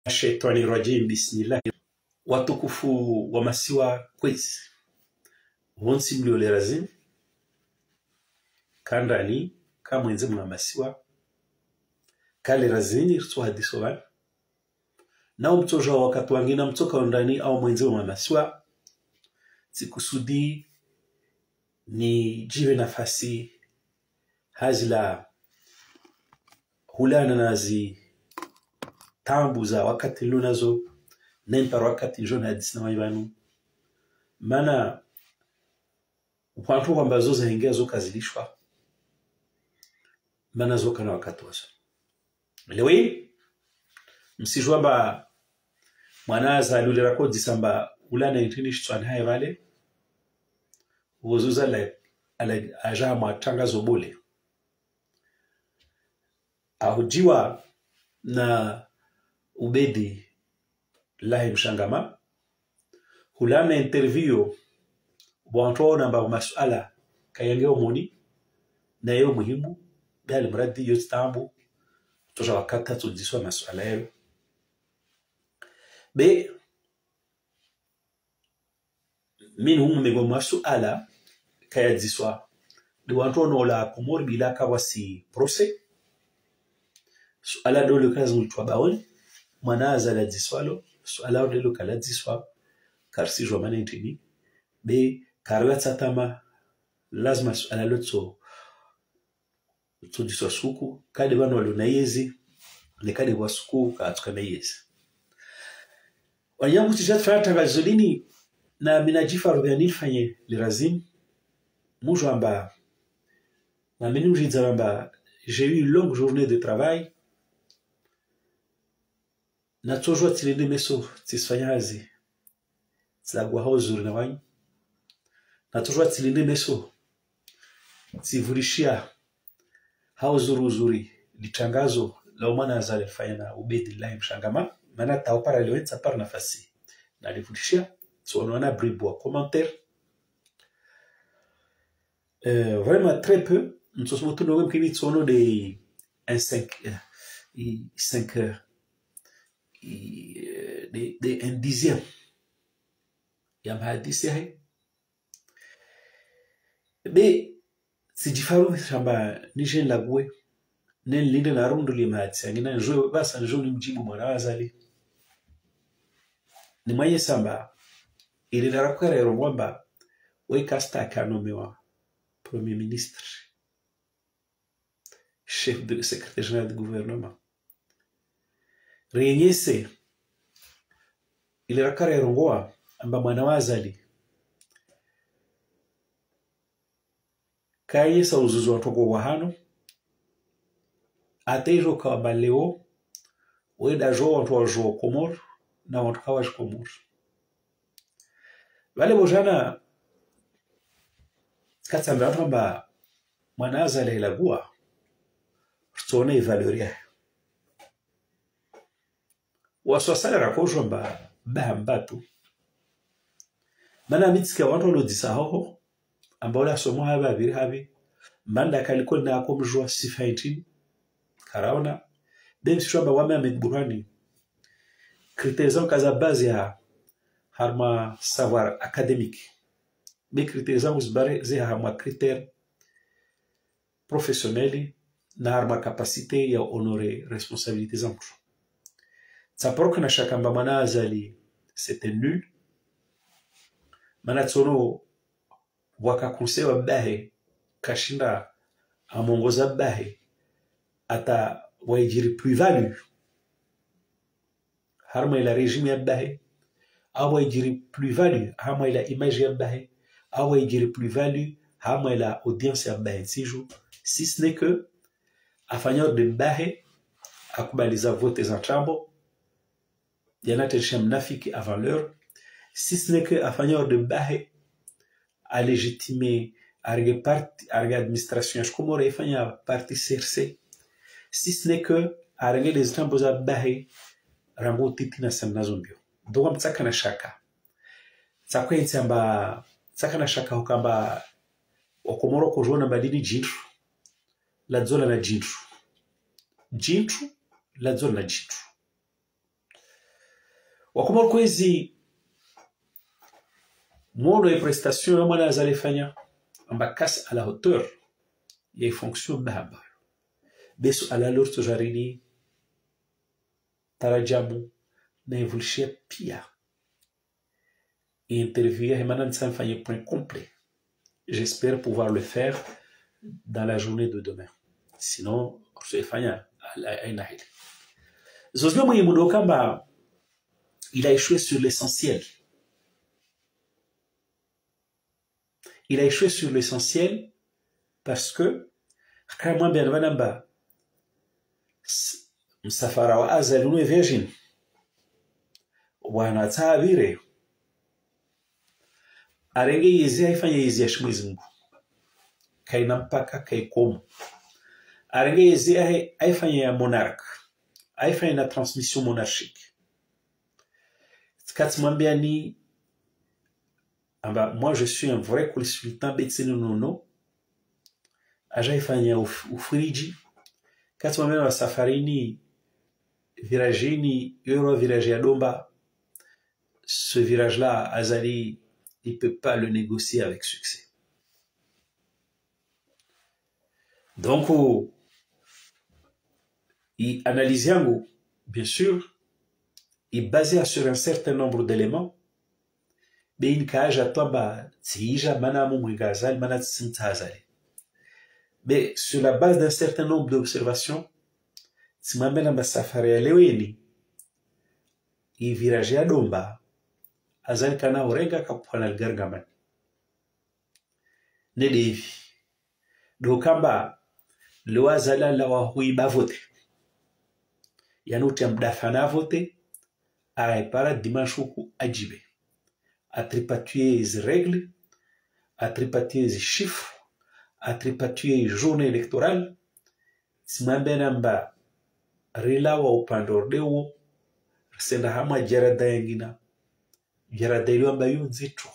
Shaitani rajim, bismillah. Watukufu wa masiwa kwezi wonsi mliole razim kandani kamwenze mwa masiwa kale razini rso hadiso wan na mtoja wakati wangina mtoka ndani au mwenze mwa masiwa sikusudi ni jive nafasi hazila hulana nazi tambu za wakati lunazo nempar wakati jona hadisi na waibanu mana watu kwamba zoza hingia zo kazilishwa mana zo kana wakati wazo lewe msijua ba mwanaza lule rakodi samba ulana itinish tswan hai vale wozuza la aja matanga zobole ahujiwa na ubedi lahi mshangama hulana interview bwanto namba masuala kayangeo moni na yo muhimu bali mradi yo stambu toja wakata tudiswa masuala yao be min hum mego masuala kayadiswa de wanto no la komor bilaka wasi procès suala dole kazi mtwa baoni mwanaza la diswalo suala dole kala diswa karsi jwa manentini be karla tsatama lazima suala lotso diswa suku kade bano walona yezi le kade wasuku ka atukana yezi wanyangu tijat fata gazolini na minajifa rubianil fanye lirazim mujo amba na minu jidza amba j'ai eu une longue journée de travail na toujours tilinde meso tisfanyazi zagwa hozuri na wanyu na toujours tilinde meso tivurishia hauzuru uzuri litangazo la umana azali fanya na ubedi la mshangama mana taopara lewetsa par nafasi na livurishia tuonona bribo wa commentaire vraiment très peu nous sommes tous nos qui sont des 5 heures de un dixième ya mahadisi hai be sijifaru shamba nishen lagwe nen linde na rundu li mahadisi ngina njoo basa njoo mjibu mwana wazali ni mwaye samba ili darakara ya rwamba we kasta kanomewa premier ministre chef de secrétaire général du gouvernement renyese ile rakara yarongoa amba mwana wazali kayesa uzuzu watoko wahano atejo kwa baleo weda jo watu wajo komor na watu kawa komor wale bojana katamba amba mwana wazali lagua rtone valoria waswasala rakojo mba bahambatu mana mitska wanto lo disaho ambola somo haba bir habi manda kaliko na akomjwa sifaiti karaona dem shamba wame Ahmed Burhani critères kaza base ya harma savoir académique be critères uzbare ze harma critères professionnels na harma capacité ya honorer responsabilités zangu Saproka na shakamba mana azali c'était nul mana tsono wakakusewa bahe kashinda amongoza bahe ata waijiri plus-value harma ila régime ya bahe au waijiri plus-value harma ila image ya bahe au waijiri plus-value harma ila audience ya bahe si ce n'est que afanyao de bahe akubaliza vote za chambo yanatesha mnafiki avant l'heure si ce n'est que afanyao de bahe a légitimer arge administration comme aurait fanya parti CRC si ce n'est que arge les tambo za bahe rango titina samna zombio donc mtsaka na shaka tsakwenzi amba tsaka na shaka hokamba okomoro ko jona badini jintru la zola na jintru la zola na jintru wakomoro kwezi mwono ya prestation ya mwana azalifanya amba kasi à la hauteur ya fonction bahaba besu ala lorto jarini tarajamu na evolution pia interview et maintenant ça fait un point complet. J'espère pouvoir le faire dans la journée de demain. Sinon, je vais faire un Zozio Mouyimudo Kamba, il a échoué sur l'essentiel. Il a échoué sur l'essentiel parce que, quand moi, bien, Vanamba, Msafara wa Azalunu et Virgin, Wanata Vire, arenge yezi haifanya yezi ya Mwenyezi Mungu kaina mpaka kaikomo. Arenge yezi haifanya ya monarque, haifanya na transmission monarchique. Kati mwambia ni amba moi je suis un vrai consultant betseni nono aja haifanya ufriji. Kati mwambia wa safarini viragini yoro virage ya domba, ce virage là azali il ne peut pas le négocier avec succès. Donc, il analyse yango, bien sûr, il est basé sur un certain nombre d'éléments, mais il mais sur la base d'un certain nombre d'observations, si ma mère m'a safari à Léoéni, il virage à Domba, azali kana orenga kapwana algargaman ne devi do kamba lo azala la wa huiba vote yanuti amdafana vote a para dimanshuku ajibe a tripatuer les règles, a tripatuer les chiffres, a tripatuer journée électorale simambenamba rila wa upandordewo senda hama jarada yangina jarada amba yunzitu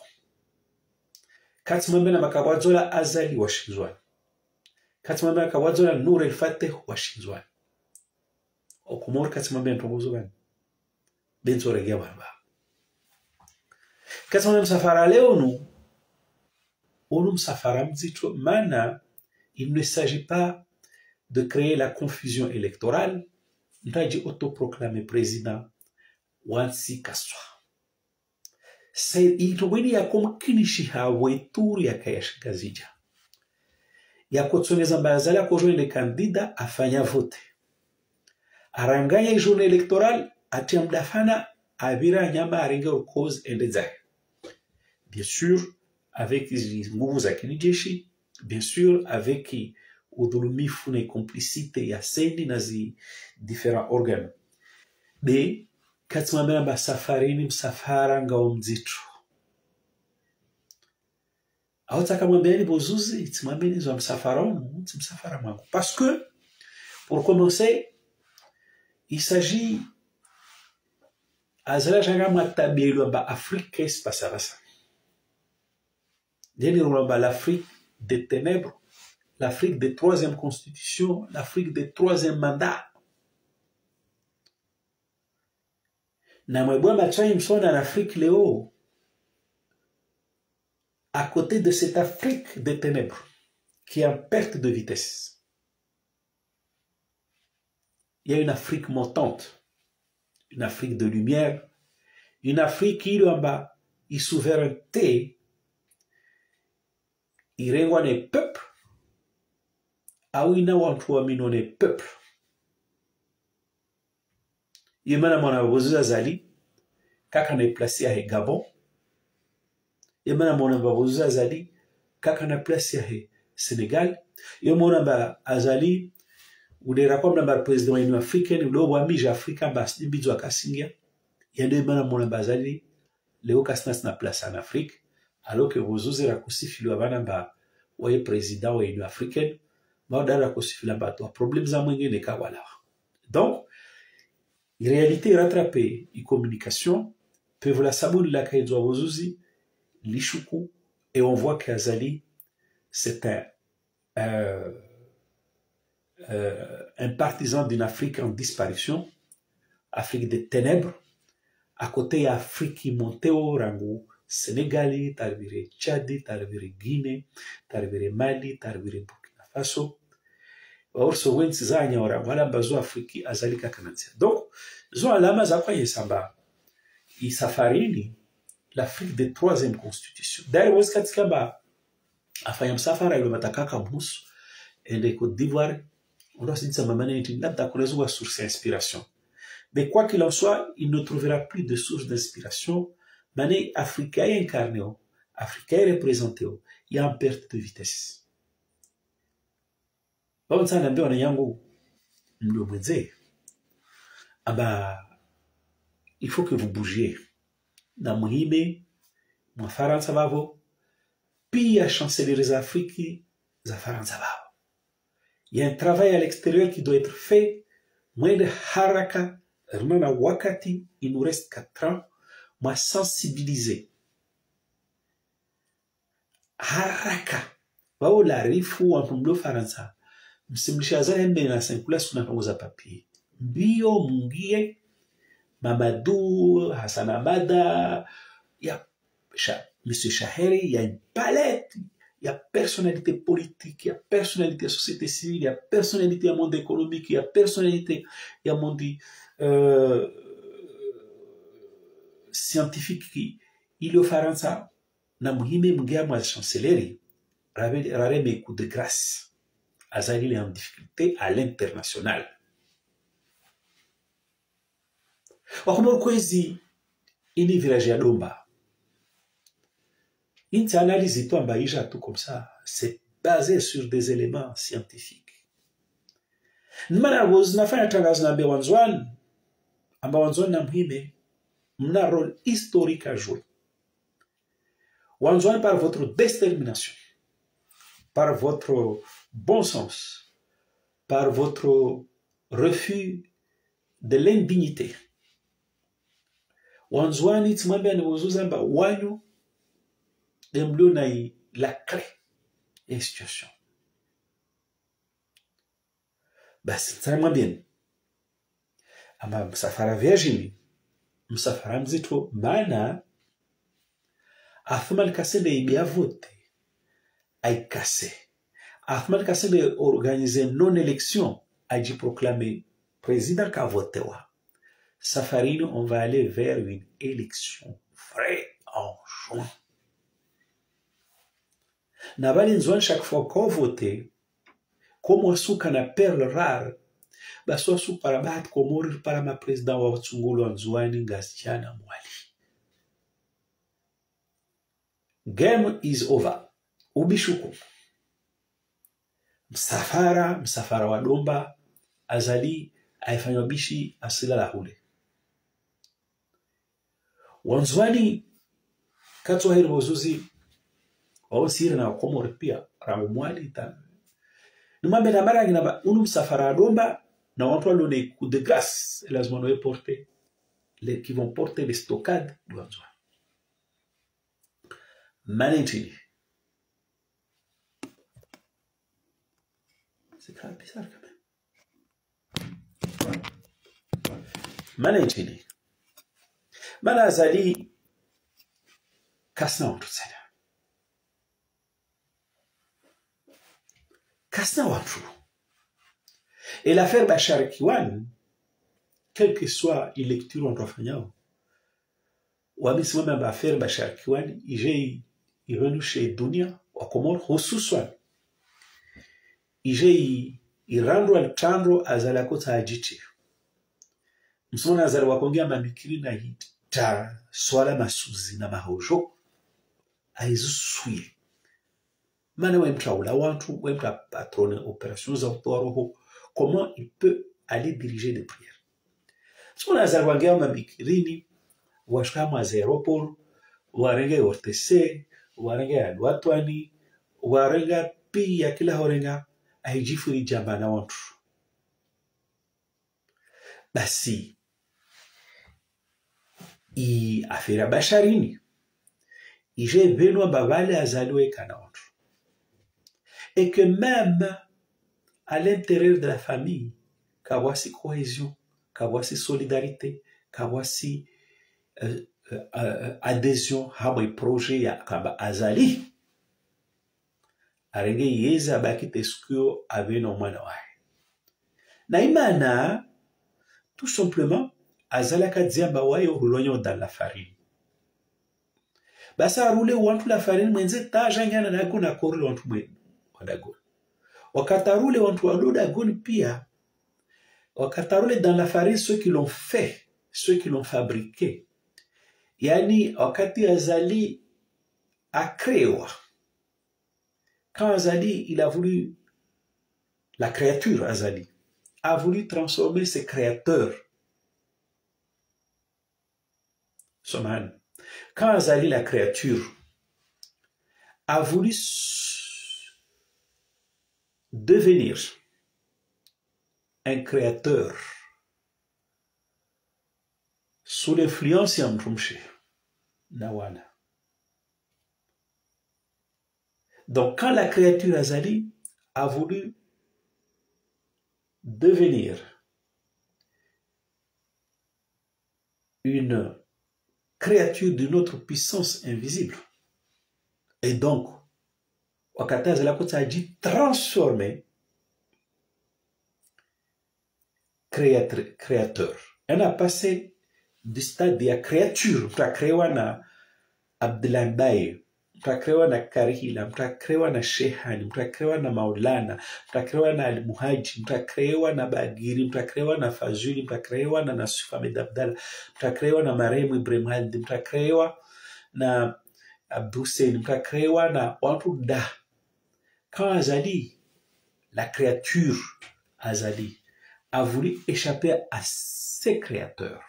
kati mwambena makawazola azali washinzwani kati mwambena makawazola nur el-fatih washinzwani okumor kati mwambena tongozogani benzo regia barba kati mwambena msafara leo onu msafara mzitu mana il ne s'agit pas de créer la confusion électorale ndaji autoproclamé président wansi kaswa itogweni ya kumkinishi hawe turi ya kayashikazija ya kutsoneza mbazala kujoine kandida afanya vote aranganya journée électorale ati mdafana abira nyama aringa cause endezai bien sûr avec nguvu za kinijeshi bien sûr avec udhulumifu na complicité ya sendi na zi différents organes mais katimambena basafarini msafara ngao mzitu awataka mwambeni bozuzi itimambeni zo msafara onu msafara mwangu parce que pour commencer il s'agit azala janga matabelo ba Afrique espasarasa deni rolamba l'Afrique des ténèbres, l'Afrique des troisième constitution, l'Afrique des troisième mandat. Na mwebwa machai msona en Afrique léo, à côté de cette Afrique des ténèbres, qui est en perte de vitesse, il y a une Afrique montante, une Afrique de lumière, une Afrique qui est en bas, une souveraineté, il rengwa les peuples, awina wantu wa minone peuple. Yemana mwana wabuzuza zali, kaka na placé à Gabon. Yemana mwana wabuzuza zali, kaka na placé à Sénégal. Yemana ba azali, udera kwa mnamba président wa Union africaine, udo wa mija Afrika bas nimbizo akasingia. Yende yemana mwana bazali, leo kasnas na place en Afrique, alors que wabuzuza rakusifi luabana ba waye président wa Union africaine, maudara kusifila bato problème za mwingine kawala. Donc en réalité rattrapé en communication peuvent la saboule la kaidwa wozuzi lishuku et on voit qu'Azali c'est un partisan d'une Afrique en disparition, Afrique des ténèbres, à côté ya Afrique monteo rangu Sénégali, tarvire Tchad, tarvire Guinée, tarvire Mali, tarvire Burkina Faso. Orso wensi za nyora wala mbazo Afriki azalika kanansia. Donc, zo alama za kwa yesamba. Isafarini l'Afrique de troisième constitution. D'ailleurs, wesi katika ba afanya msafara ilo matakaka musu ende Côte d'Ivoire, on doit se dire mamane iti labda kulezuwa source d'inspiration. Mais quoi qu'il en soit, il ne trouvera plus de source d'inspiration. Mané africain incarné, africain représenté, il y a une perte de vitesse. Bon, ça n'a pas yango mwenze. Ah bah, il faut que vous bougiez. Na muhime, mwa Faransa bavo, pia chancelleries Afrique, za Faransa bavo. Il y a un travail à l'extérieur qui doit être fait. Moins de haraka, rnana wakati, il nous reste 4 ans. Moi, sensibiliser. Haraka. Bao la rifu wa mpumlo Faransa. Msimlisha zale mbena senkula suna pangoza papier. Mbio mungie, Mamadou, Hassan Abada, il y a M. Chaheri, il y a une palette, il y a personnalité politique, il y a personnalité société civile, il y a personnalité à monde économique, il y a personnalité à monde scientifique qui il y a Faransa, na muhime mngia mwa chancellerie, rare mes coups de grâce. Azali est en difficulté à l'international. Wakumor kwezi ini village ya Domba. Inti analyse to ambaisha tout comme ça, c'est basé sur des éléments scientifiques. Nmana woz nafanya tangazo na bewanzwan, amba wanzwan na muhime, mna rôle historique à jouer. Wanzwan par votre détermination, par votre bon sens, par votre refus de l'indignité. Wanzwani tumwambia ni wuzuzamba wanyu demblio na la clé ya situation. Basi tsamwambia ama msafara Virginie, msafara mzito maana Athman Kasende ibia vote ay kase. Athman Kasende organiser non-élection a dit proclamer président qu'a voté wa. Safarine, on va aller vers une élection vraie en juin. Nabali nzouan chaque fois qu'on vote, comme on sou kana perle rare, baso sou para bat komorir para ma président wa tsungulu nzouani ngasiana mwali. Game is over. Ubishuku. Msafara wa Domba, azali, aifanywa bishi asila la hule. Wanzwani, katu wa hiri wazuzi, wawasiri na wakomore pia, rangu mwali tanu. Numambe na mara ginaba, unu msafara wa Domba, na wantu walo ne coup de grâce, lazima noe porter, qui vont porter les stockades du Wanzwani. Manentini. C'est quand même bizarre quand même. Manentini. Mana zali kasna wantu tsena. Kasna wantu. Et l'affaire Bachar Kiwan, quelle que soit une lecture on doit faire, wabisi mweme l'affaire Bachar Kiwan, il venu chez Dunia, wa Komoro, hususan. Il rando al-chandro azalakota ajichi. Msona azali wakongea mamikiri na hita swala masuzi na mahojo aizusuye. Mane wemtraula wantu, wemtra patrone opérations za roho. Comment il peut aller diriger des prières? Msona azali wakongea mamikirini, washkama za aéroport, warenge ortese, warenge alwatwani, warenga pia kila horenga aijifuri jamba na wantu. Basi affaire Bacharini, j'ai Benoît Bavale azaliwe kana wantu. Et que même à l'intérieur de la famille, kawasi cohésion, kawasi solidarité, kawasi adhésion hamwe projet ya kamba azali arenge yeza baki teskuyo aveno mwana wae na imana tout simplement azala kadziamba wayo hulonyo dans la farine basa rule wantu la farine mwenze taja ngana na kuna korule wantu mwe wadago wakatarule wantu wadodago pia wakatarule dans la farine ceux qui l'ont fait ceux qui l'ont fabriqué yani wakati azali a créé quand Azali il a voulu la créature Azali a voulu transformer ses créateurs Soman quand Azali la créature a voulu devenir un créateur sous l'influence d'Amrumche Nawana. Donc, quand la créature Azali a voulu devenir une créature d'une autre puissance invisible, et donc, Wakata Azalakot a dit transformer créateur. Elle a passé du stade de la créature, mta krewa na Abdullah Mbaye, mta krewa na Karihila, mta krewa na Shehani, mta krewa na Maulana, mta krewa na Al-Muhaji, mta krewa na Bagiri, mta krewa na Fazuli, mta krewa na Nasuf Ahmed Abdallah, mta krewa na Maremu Ibrahim Haldi, mta krewa na Abdoussen, mta krewa na watu da. Quand Azali, la créature Azali, a voulu échapper à ses créateurs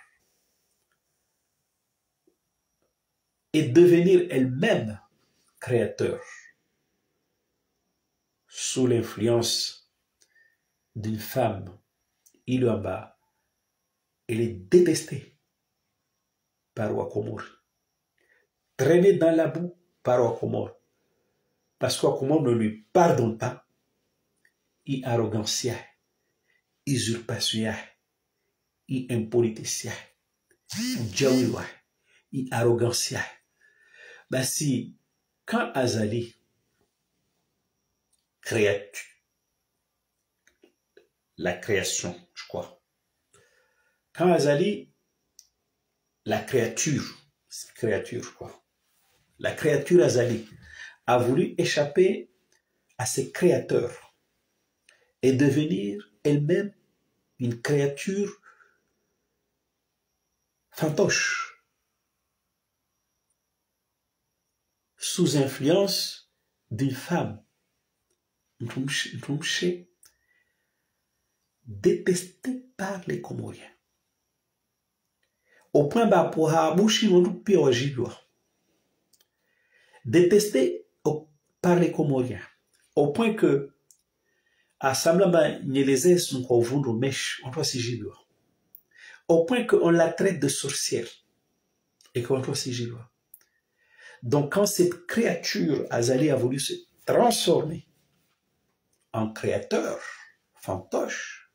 et devenir elle-même créateur sous l'influence d'une femme, Iluamba, elle est détestée par Wakomor, traînée dans la boue par Wakomor, parce que Wakomor ne lui pardonne pas, il arrogancia, usurpation, il impoliticien, jawiwa, il arrogancia. Ben si, quand Azali, créature, la création, je crois, quand Azali, la créature, je crois, la créature Azali a voulu échapper à ses créateurs et devenir elle-même une créature fantoche, sous influence d'une femme, détestée par les Comoriens. Au point bas pour Habushi, on nous pire détestée par les Comoriens. Au point que, à Samlama, Nyeleze, son kovundu mesh, on doit s'y au point qu'on la traite de sorcière et qu'on doit s'y Donc, quand cette créature, Azali, a voulu se transformer en créateur, fantoche,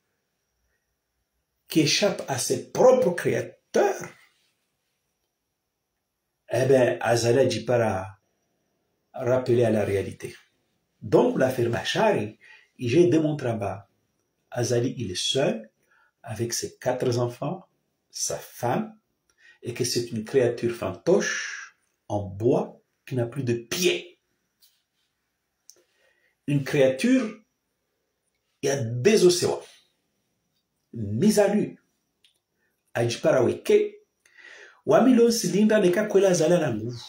qui échappe à ses propres créateurs, eh bien, Azali a dit pas rappeler à la réalité. Donc, l'affaire Bachari, j'ai démontré bas, Azali, il est seul, avec ses 4 enfants, sa femme, et que c'est une créature fantoche, en bois, qui n'a plus de pieds. Une créature, il y a des océans, mise à nu. Ajiparaweke, wamilo silinda neka kwela zala na nguvu,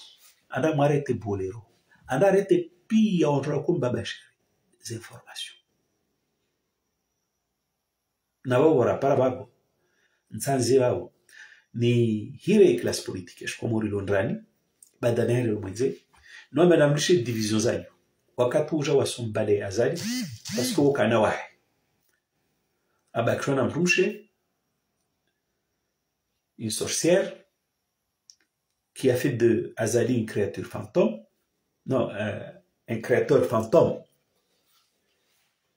anda marete bolero, anda rete pia ontra kumbabashari, des informations. Na wawara para babo, nsanzi wao, ni hire classe politique, je komori londrani, badanere mwenze, no menamlishe division zanyu. Wakati uja wasombale azali, parce que wakana wae. Abakshona mrumshe, une sorcière, qui a fait de Azali une créature fantôme, non, un créateur fantôme,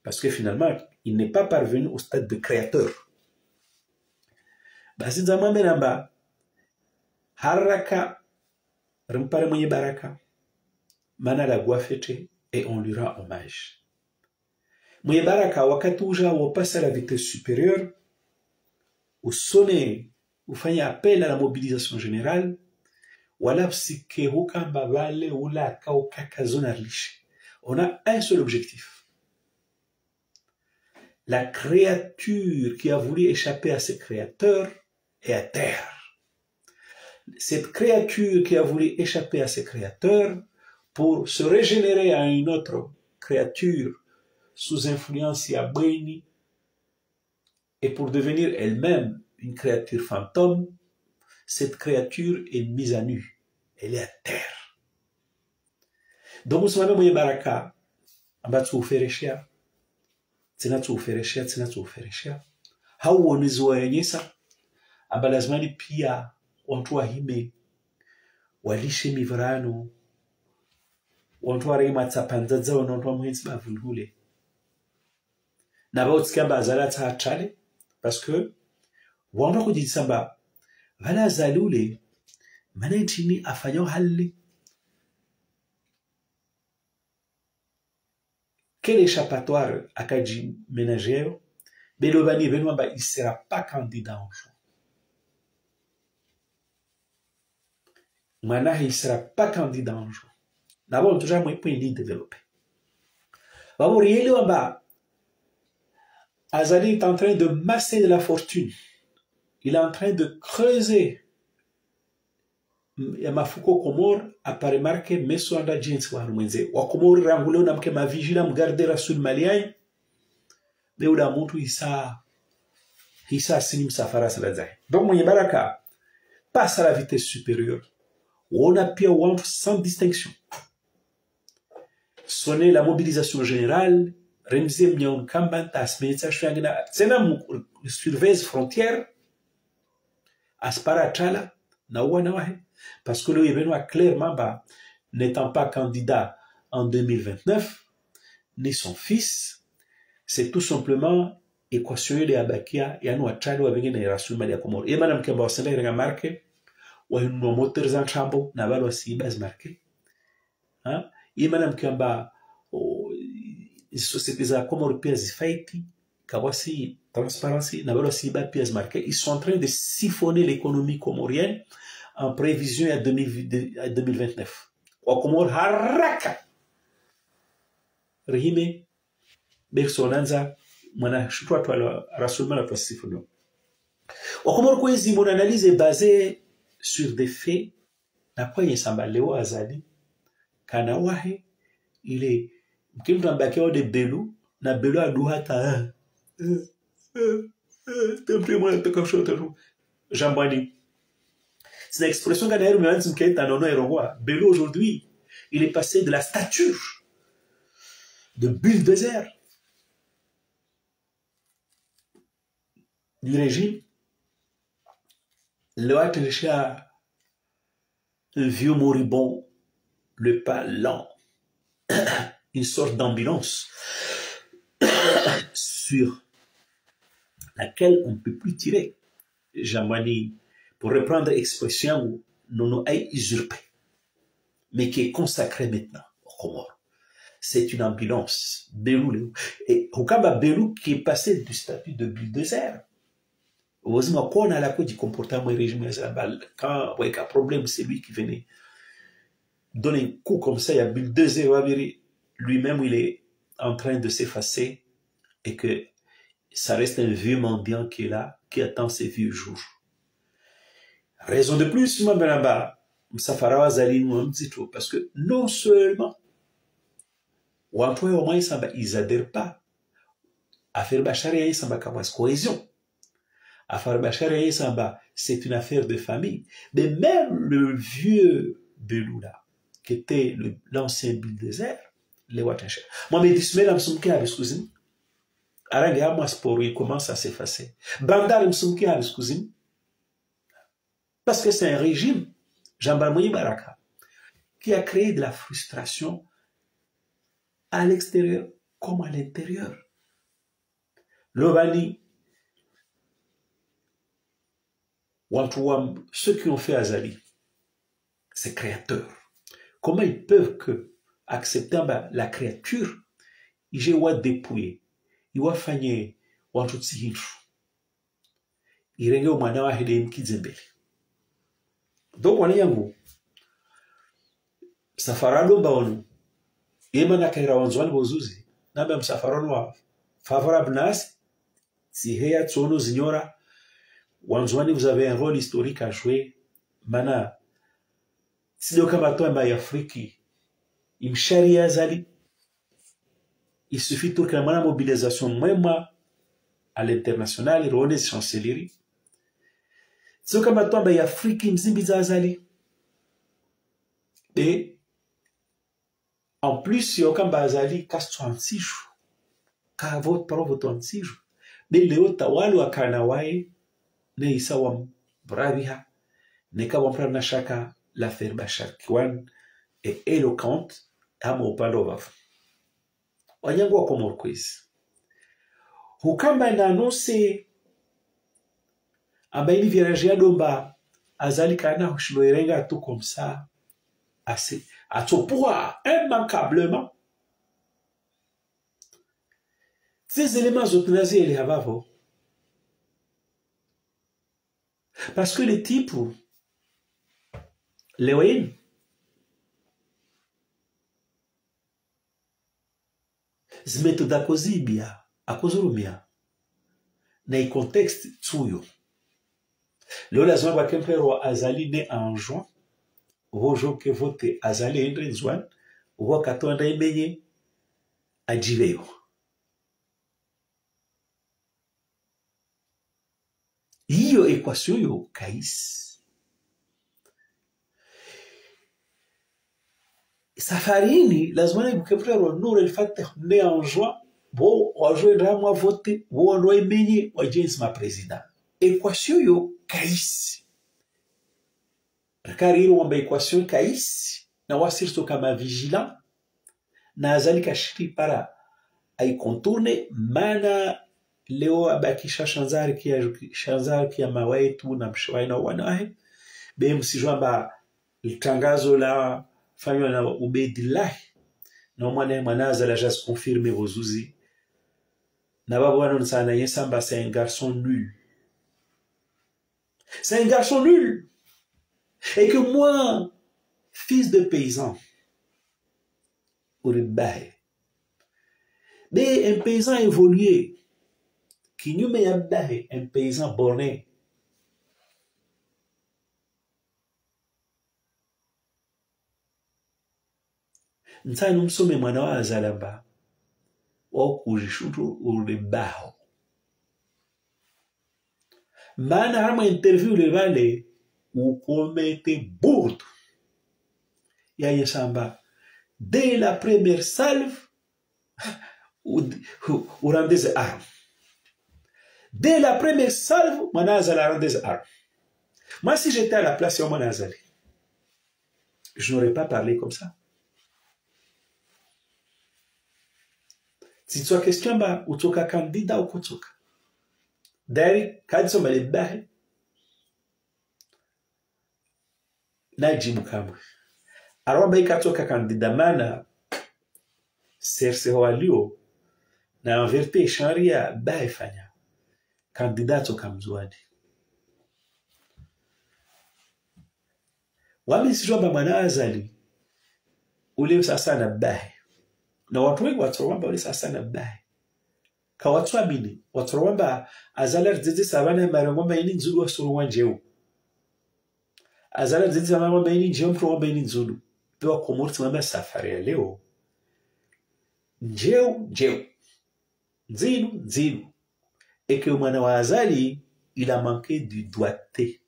parce que finalement, il n'est pas parvenu au stade de créateur. Basinzama Meramba, Haraka, Rempare Mwenye Baraka, Mana la Guafete, et on lui rend hommage. Mwenye Baraka, wakati uja passe à la vitesse supérieure, ou sonner, ou faire appel à la mobilisation générale, wala psike hukamba vale ula kaukaka zona riche. On a un seul objectif. La créature qui a voulu échapper à ses créateurs est à terre. Cette créature qui a voulu échapper à ses créateurs pour se régénérer à une autre créature sous influence yabweni et pour devenir elle-même une créature fantôme, cette créature est mise à nu. Elle est à terre. Donc, nous sommes mwenye baraka, amba tsufereshia, tsina tsufereshia. Hauonizi waenyesa, amba lazimani pia watu wahime, walishe mivrano, watu warema tsapanzaza watu wamuhenzi bavulhule. Na bao tsikamba azala tsaachale, parce que, wanda kujisamba, vala azalule, mana nchini afanyo hali. Quel échappatoire à Kaji ménagère, Belobani Benoît, il ne sera pas candidat en juin. Maintenant, il ne sera pas candidat en juin. D'abord, toujours, moi, il peut développer. D'abord, il est là-bas. Azali est en train de masser de la fortune. Il est en train de creuser. Ya mafuko Komor apparaît marqué meso anda jeans wa mwenze wa Komor rangule na mke mavigila mgarde rasul maliai beuda muntu isa sinim safara salazai. Donc mwenye baraka passe à la vitesse supérieure. On a pia wantu sans distinction. Sonner la mobilisation générale, remze mnyon kambanta asmenza shangina tsena surveille frontière aspara chala na wana wahe. Parce que le événement clairement, n'étant pas candidat en 2029, ni son fils, c'est tout simplement équationner les abakia et à nous atchaler avec une génération de Komor. Et madame Kemba Senda il a marqué, ou une moteur en chambo, n'a pas aussi base marqué. Et madame Kemba, sociétés à Komor pièces faiti, kawasi transparency, n'a pas aussi base pièces marquées. Ils sont en train de siphonner l'économie comorienne en prévision à 2029. Wakomor haraka. Rihime, Bersonanza, mwana chutwa twala rassemblement la pacifique. Wakomor kwezi mon analyse est basée sur des faits. Na kwa yesamba leo azali kana wahe ile mkimtu ambakeo de belu na belu aduhata temple moi te kashota jambani. C'est une expression qu'a d'ailleurs Mélanzim qui est un honneur et roi. Bello aujourd'hui, il est passé de la stature de bulldozer du régime. Le Hatrisha, un vieux moribond, le pas lent, une sorte d'ambulance sur laquelle on ne peut plus tirer. Jamani, pour reprendre l'expression, non a usurpé, mais qui est consacré maintenant au Comores. C'est une ambulance. Belou. Et Hukamba Belou qui est passé du statut de bulldozer. Heureusement qu'on a la cause du comportement du régime quand il y a un problème, c'est lui qui venait donner un coup comme ça, il y a bulldozer, lui-même il est en train de s'effacer et que ça reste un vieux mendiant qui est là, qui attend ses vieux jours. Raison de plus, parce que non seulement, ils n'adhèrent pas à faire Bacharia cohésion. À faire Bacharia, c'est une affaire de famille. Mais même le vieux Beloula, qui était l'ancien bulldozer, les Wattaché. Moi, mes dismets, excusez-moi. Aranga, moi, sport, il commence à s'effacer. Bandar, excusez-moi. Parce que c'est un régime, Jean-Barmoui Baraka, qui a créé de la frustration à l'extérieur comme à l'intérieur. Lobani, ceux qui ont fait Azali, c'est créateur. Comment ils peuvent accepter la créature, ils vont dépouiller, ils vont faire watu tsihindu, irenge umwana wa hede mkizembele. Donc wana yangu safarado mbawonu ema na kaira wanzwani bozuzi namba msafarano wa favorable nasi si heya tsono zinyora wanzwani, vous avez un rôle historique à jouer. Mana sido kama toa ya Afriki imshari azali, il suffit tout que la mobilisation même à l'international et rôle chancellerie. Sido kama toa ya Afriki mzimbiza azali. Et en plus, il y a un bazali casse 36 jours. Car vote par vote 36 jours. Mais le tawalu akanawae ne isawam braviha ne kawam na shaka la ferba shakwan et éloquente à mon padova. Wanyangu wa komorkwezi. Hukamba na anonce ambaye ni virage domba azali kana hushloirenga tout comme ça. Assez à son poids immanquablement. Ces éléments autorisés les havavo. Parce que les types, les wayne, zimeto da kozibia, akozurumia, na i contexte tsuyo. Le lazima wa kempero azali ne en juin. Vojo que vote azali endre nzwan wo katonda imenye ajiveyo. Hiyo equation yo kaisi safarini lazima ibukepero nuru elfate ne en juin bo wajoindra mwa vote wo ndo imenye wa James ma president. Equation yo kaisi Kariro wamba equation kaisi na wasirto kama vigilant na azali kashiri para ay contourne mana leo abakisha shanzari kia mawaitu na mshwaina wanahe be msijwamba litangazo la fanywa na Ubedillahi na mwanaza la jas confirmer vozuzi na babu wana nsana yesamba c'est un garçon nul. C'est un garçon nul. Et que moi, fils de paysan, mais un paysan évolué, qui nous met un paysan borné. Nsa nous sommes mwana wa azalamba, wa kujishutu ulibaho. Mana hama interview le vale, ou commettez bourde. Ya samba. Dès la première salve, ou rendez des armes. Dès la première salve, Manazala rend des armes. Moi, si j'étais à la place de Manazali, je n'aurais pas parlé comme ça. Si tu as question, ou tu as candidat ou tu as. Dari, quand tu as najibu kamwe aromba ikatoka kandida mana serse walio na en vérité sharia baifanya kandidato kamzwadi wami sijomba mwana azali ule sasa na bae na watu wengi watoromba ule sasa na bae ka watu amini watoromba azala rdzeze sabana marangomba ini nzulu wasuru wanjeu azala rdzeze marangomba ini njeu mpromba ini nzulu pewa komorti mama safari ya leo njeu nzilu et que mwana wa azali il a manqué du doigté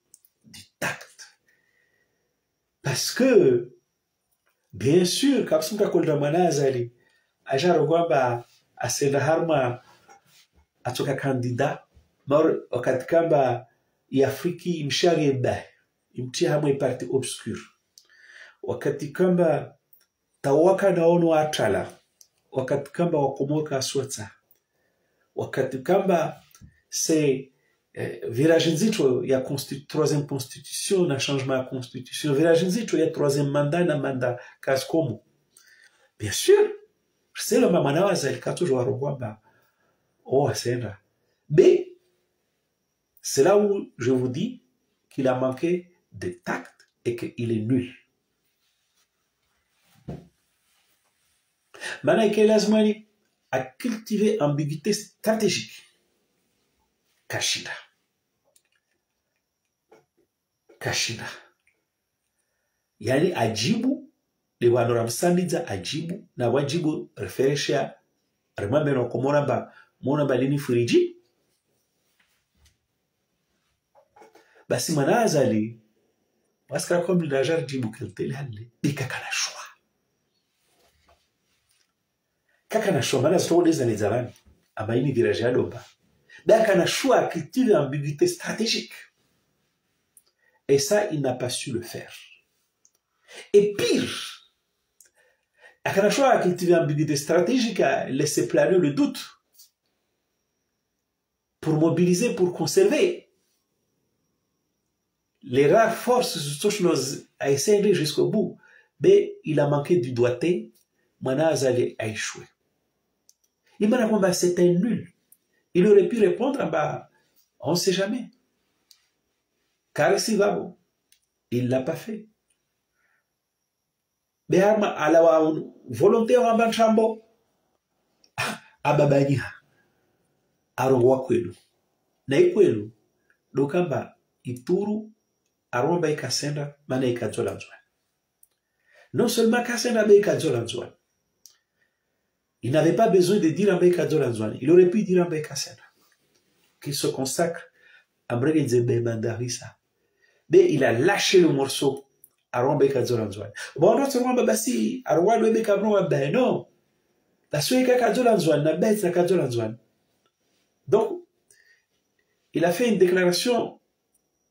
du tact parce que bien sûr kapsunka kolda mwana azali ajaro kwamba asenda harma atoka kandida mar wakati kamba ya Afriki imshari ba imtia hamwe parti obscure wakati kamba tawaka naono atala wakati kamba wakomoka aswata wakati kamba c'est virage nzito ya troisième constitution na changement ya constitution, virage nzito ya troisième mandat na mandat kazi komo. Bien sûr, c'est le mama nawaza ilika toujours arongwamba asenda. Mais c'est là où je vous dis qu'il a manqué de tact et qu'il est nul. Maintenant, il a cultivé ambiguïté stratégique. Kashida. Yani ajibu, le wanoramsamiza ajibu, na wajibu referesha, remember no komoramba, monamba lini furiji. Basi manazali, waskara kombi na jarjibu kiltele hali, ikakana shwa. Kakana shwa, manazito leza nezarani, ama ini viraji adoba. Dakana shwa cultive ambiguïté stratégique. Et ça, il n'a pas su le faire. Et pire, Akanachoa a cultivé ambiguïté stratégique, a laissé planer le doute pour mobiliser, pour conserver les rares forces a essayé jusqu'au bout. Mais il a manqué du doigté, Manazali a échoué. Il m'a dit, c'est un nul. Il aurait pu répondre, on ne sait jamais. Car si va bon, il ne l'a pas fait. Mais à la volonté en banchambo, ababaniha, arongwa kwelu. Na ikwelu, dokamba ituru, aromba ikasenda, mana ikazola nzwani. Non seulement kasenda be ikazola nzwani. Il n'avait pas besoin de dire Ambe Kadola Nzwani. Il aurait pu dire Ambe Kasenda. Qu'il se consacre à Mbrege Nzebe Mandarisa. Mais il a lâché le morceau à Ambe Kadola Nzwani. Bon, notre roi Babasi, à roi Lebe Kabron, ben non. La Sueka Kadola Nzwani, la bête la Kadola Nzwani. Donc, il a fait une déclaration.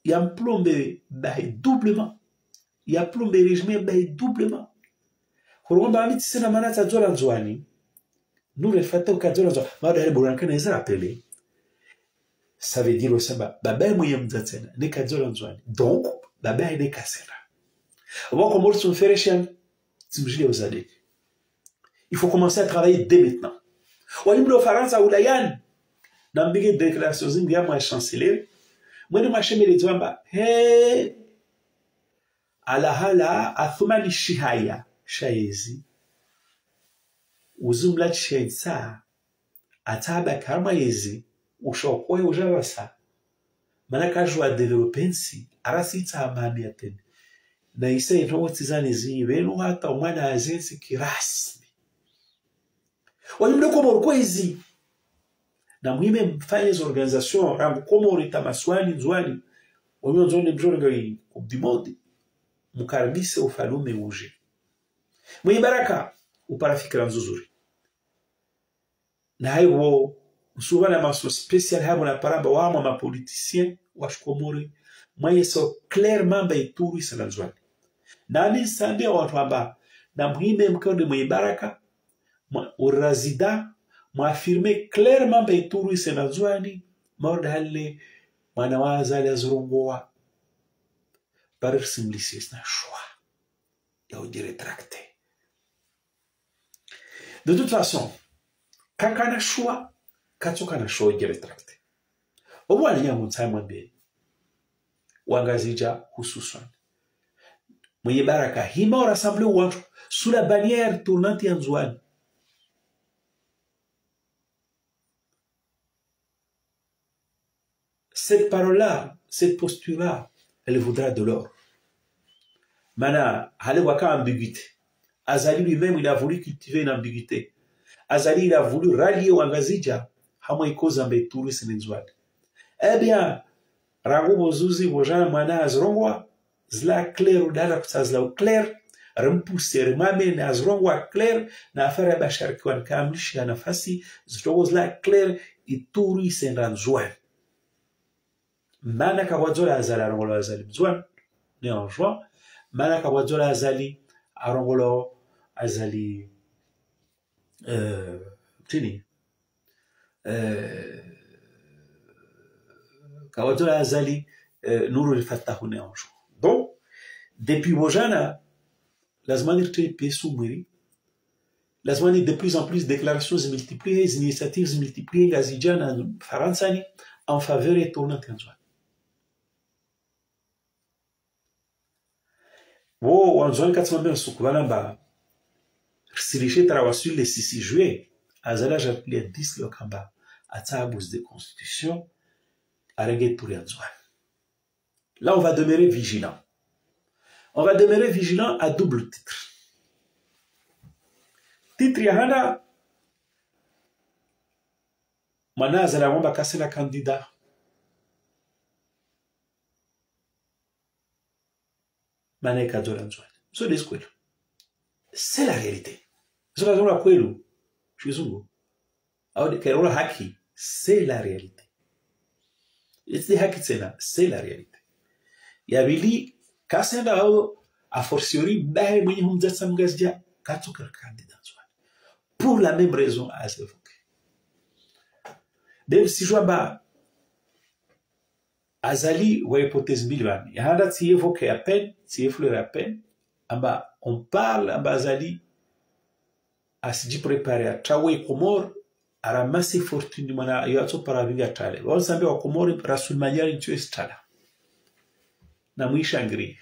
Il a plombé doublement. Il a plombé le régime doublement. Quand on a mis Sena Manata Kadola Nzwani, nous les faisons au Kadola Nzwani. Mais on a dit appelé. Ça veut dire aussi, Baba Mouyem Zatsena, ne Kadola Nzwani. Donc, Baba ne Kasera. Avant qu'on monte son ferrechien, il faut commencer à travailler dès maintenant. Walimu wa Faransa ulayan na mbige déclaration zingi ya mwa chancelier mwene masheme lezwamba alahala athumani shihaya shaizi uzumla chensa ataba kama yezi ushokwe ujabasa manaka jwa developensi arasita amani atene na isa inotizani zinyi hata umwana azensi kirasmi walimu kwa mkwezi na muhime mfanye hizo organization rambu komo rita maswani nzwani wanywa nzoni mjorga yi kubdimodi mukaribise ufalume uje mwenye baraka uparafikira nzuzuri na haiwo usuwa na maso special habo na paramba wama mapoliticien washkomori mwenye so clairement baituri sana nzwani na alisande watu amba na muhime mkode mwenye baraka urazida m'affirmer clairement Baituru Senazwani, Mordale, Manawaza, Zurungoa, par simplicis na choix. Et on dit rétracté. De toute façon, quand on a choix, quand on a choix, il est rétracté. Au moins, il y a un time bien. Wangazija hususan. Mwenye baraka, hima rassemblé watu sous la bannière tournante Yanzwani. Cette parole-là, cette posture-là, elle voudra de l'or. Mana, halewaka ambiguïté. Azali lui-même, il a voulu cultiver une ambiguïté. Azali, il a voulu rallier Wangazija, Hamaiko Zambeturu Senenzwad. Eh bien, Rango Bozuzi, Wojana Mana Azrongwa, Zla clair ou Dala Zla clair, Rempousser, Remame, Azrongwa clair, na affaire Bachar Kwan Kamlishi, Anafasi, Zla clair, et Turi Senenzwad. Mana kawazola azali arongolo azali bzwan ne en juin mana kawazola azali arongolo azali tini kawatola azali nuru lifatahu ne anjo. Donc depuis wojana lazima nirte pesu mwiri, lazima ni de plus en plus déclarations multipliées, initiatives multipliées gazijana faransani en faveur et tournant Anzouani. Wo wanzouani katsmambe nsukubana ba silishe tarawasul le 6 juillet azala j'appelais 10 le kamba atabus de constitution arege touri Anzouani. Là on va demeurer vigilant. On va demeurer vigilant à double titre. Titre yahana mana azala wamba kasela candidat. Maneka Anzouani. C'est la réalité. C'est la réalité. C'est la réalité. Yabili kasenda a fortiori bahe mwenye humzatsa mgazdia katokar candidat Anzouani. Pour la même raison à s'évoquer. Même si je vois azali wa hypothèse bilvan yahanda si évoqué à peine, si effleuré à peine, amba on parle amba azali a se préparer à traoué Comore à ramasser fortune mana yato para vinga tale. On sambe wa Comore rasul manyari tu estala. Na mwisha ngri.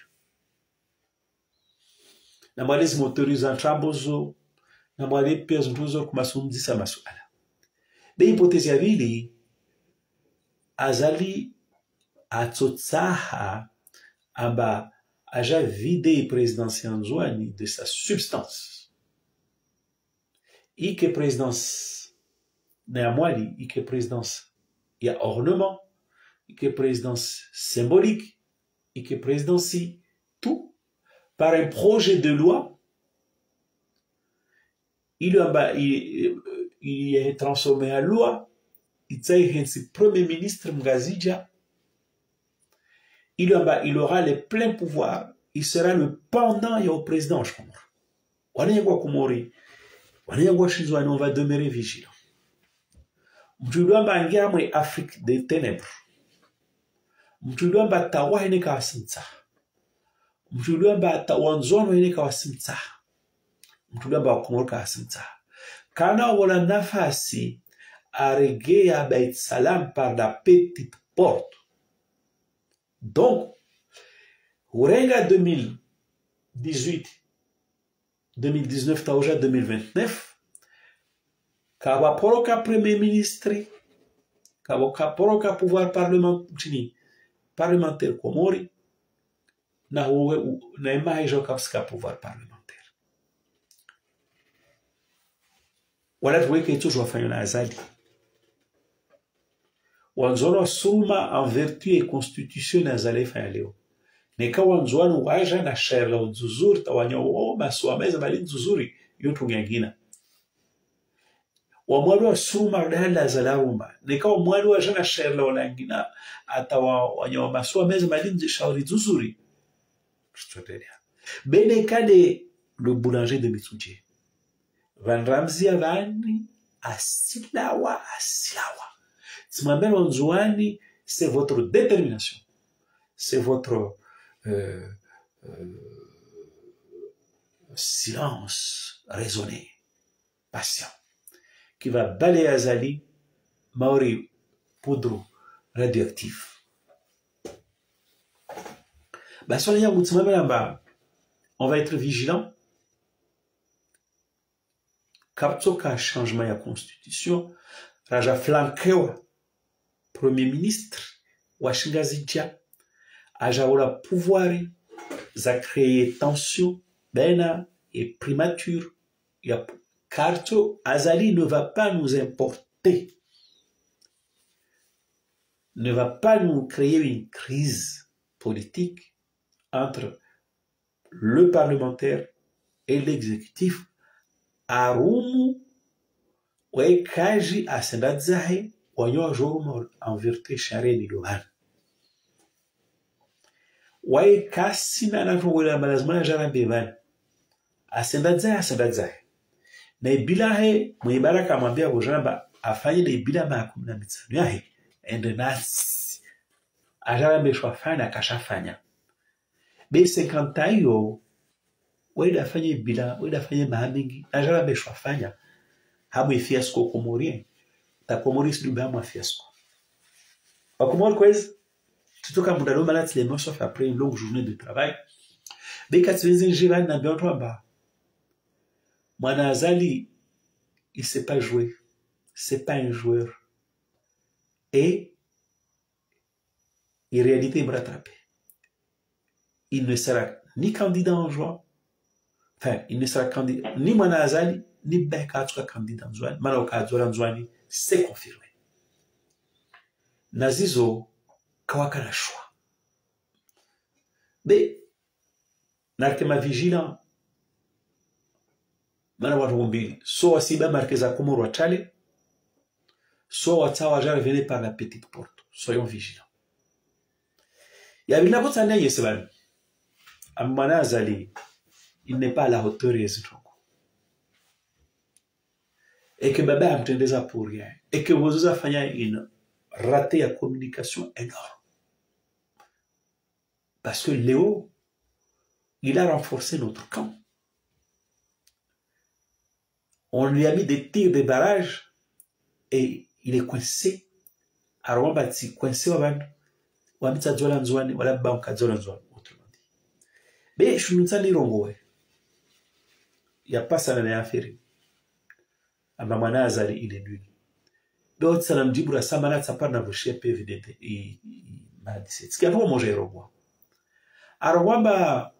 Na mwalezi motorizan trambozo, na mwale peso ntuzo kumasumzisa masuala. De hypothèse ya vili azali atsotsaha amba aja vidé présidence Anzouani de sa substance. Ike présidence néamwali, ike présidence ya ornement, ike présidence symbolique, ike présidence tout par un projet de loi. Il est transformé en loi. Il est premier ministre Mgazija. Il aura les pleins pouvoirs. Il sera le pendant au président. On va demeurer vigilant. Mtuluamba ngiamwe Afrique des ténèbres. Mtuluamba tawa hene kawasimta. Mtuluamba tawanzono hene kawasimta. Mtuluamba wakumoro kawasimta. Kana wala nafasi aregea Beit Salam par la petite porte. Donc, Ourenga 2018, 2019, Taoja 2029, Kawa Poroka Premier Ministre, Kawa Poroka pouvoir parlementaire Komori, na ima hijo kapska pouvoir parlementaire. Wala tuweke toujours wafanya na azali. Wanzono suma en vertu et constitution na azali fanya leo. Neka wanzono waja na sherla uzuzuri tawanyo maswameza bali nzuzuri yotu ngangina. Wamwalu wa suma rala azalauma. Neka wamwalu waja na sherla walangina atawa wanyo maswameza bali nzishauri nzuzuri. Bene kade le boulanger de Mitsoudje. Van Ramzi Avani asilawa. Tzmamel Anzouani, c'est votre détermination. C'est votre silence raisonné, patient, qui va balayer Azali, Maori, poudre radioactif. On va être vigilant. Kaptoka changement de la constitution, Raja flanquewa, premier ministre, Washingazidja, aja ola pouvoiri, za créer tension, bena et primature. Karto Azali ne va pas nous importer, ne va pas nous créer une crise politique entre le parlementaire et l'exécutif. Arumu wekaji asendadzahe wanyo jorumo en vertu chare ni lohan. Waekasi na nafungula malazmana jarambevan. Asendadzahe. Na ibilahe mwibaraka mwambia kujamba afanye na ibila makumna mitsanu yahe ende nasi ajara meshwafanya kashafanya be 50 hiyo wenda afanye bila wenda afanye mamingi ajara meshwafanya hamu fiasco Comorien ta Comoris du bama fiasco au Comor kwez tutoka muda loma là les mois sauf après une longue journée de travail be katwenzi jirani na bionto amba mwana azali il sait pas jouer c'est pas un joueur et en réalité il me rattrape il ne sera ni candidat en juin enfin il ne sera candidat ni mwana azali ni beka tuka candidat en juin mara ukadzora nzwani c'est confirmé nazizo kawaka na choix mais narkema vigilant mana watu mbili so wasiba marqueza Comoro watale so watawa jara venez par la petite porte soyons vigilants ya bila kota naye sebani amana azali il n'est pas à la hauteur des autres et que baba amtendeza pour rien et que vous afanya une raté à communication énorme parce que Léo il a renforcé notre camp. On lui a mis des tirs de barrage et il est coincé. Alors on va dire coincé on va dire zola nzwani wala banka zola nzwani autrement dit. Mais je nous dis rongo il y a pas ça na affaire. Amba mwana azali il est nul. Donc ça me dit bura samana tsapa na voshe pe evidente et m'a dit c'est ce qu'il y a pour manger rongo. Alors wamba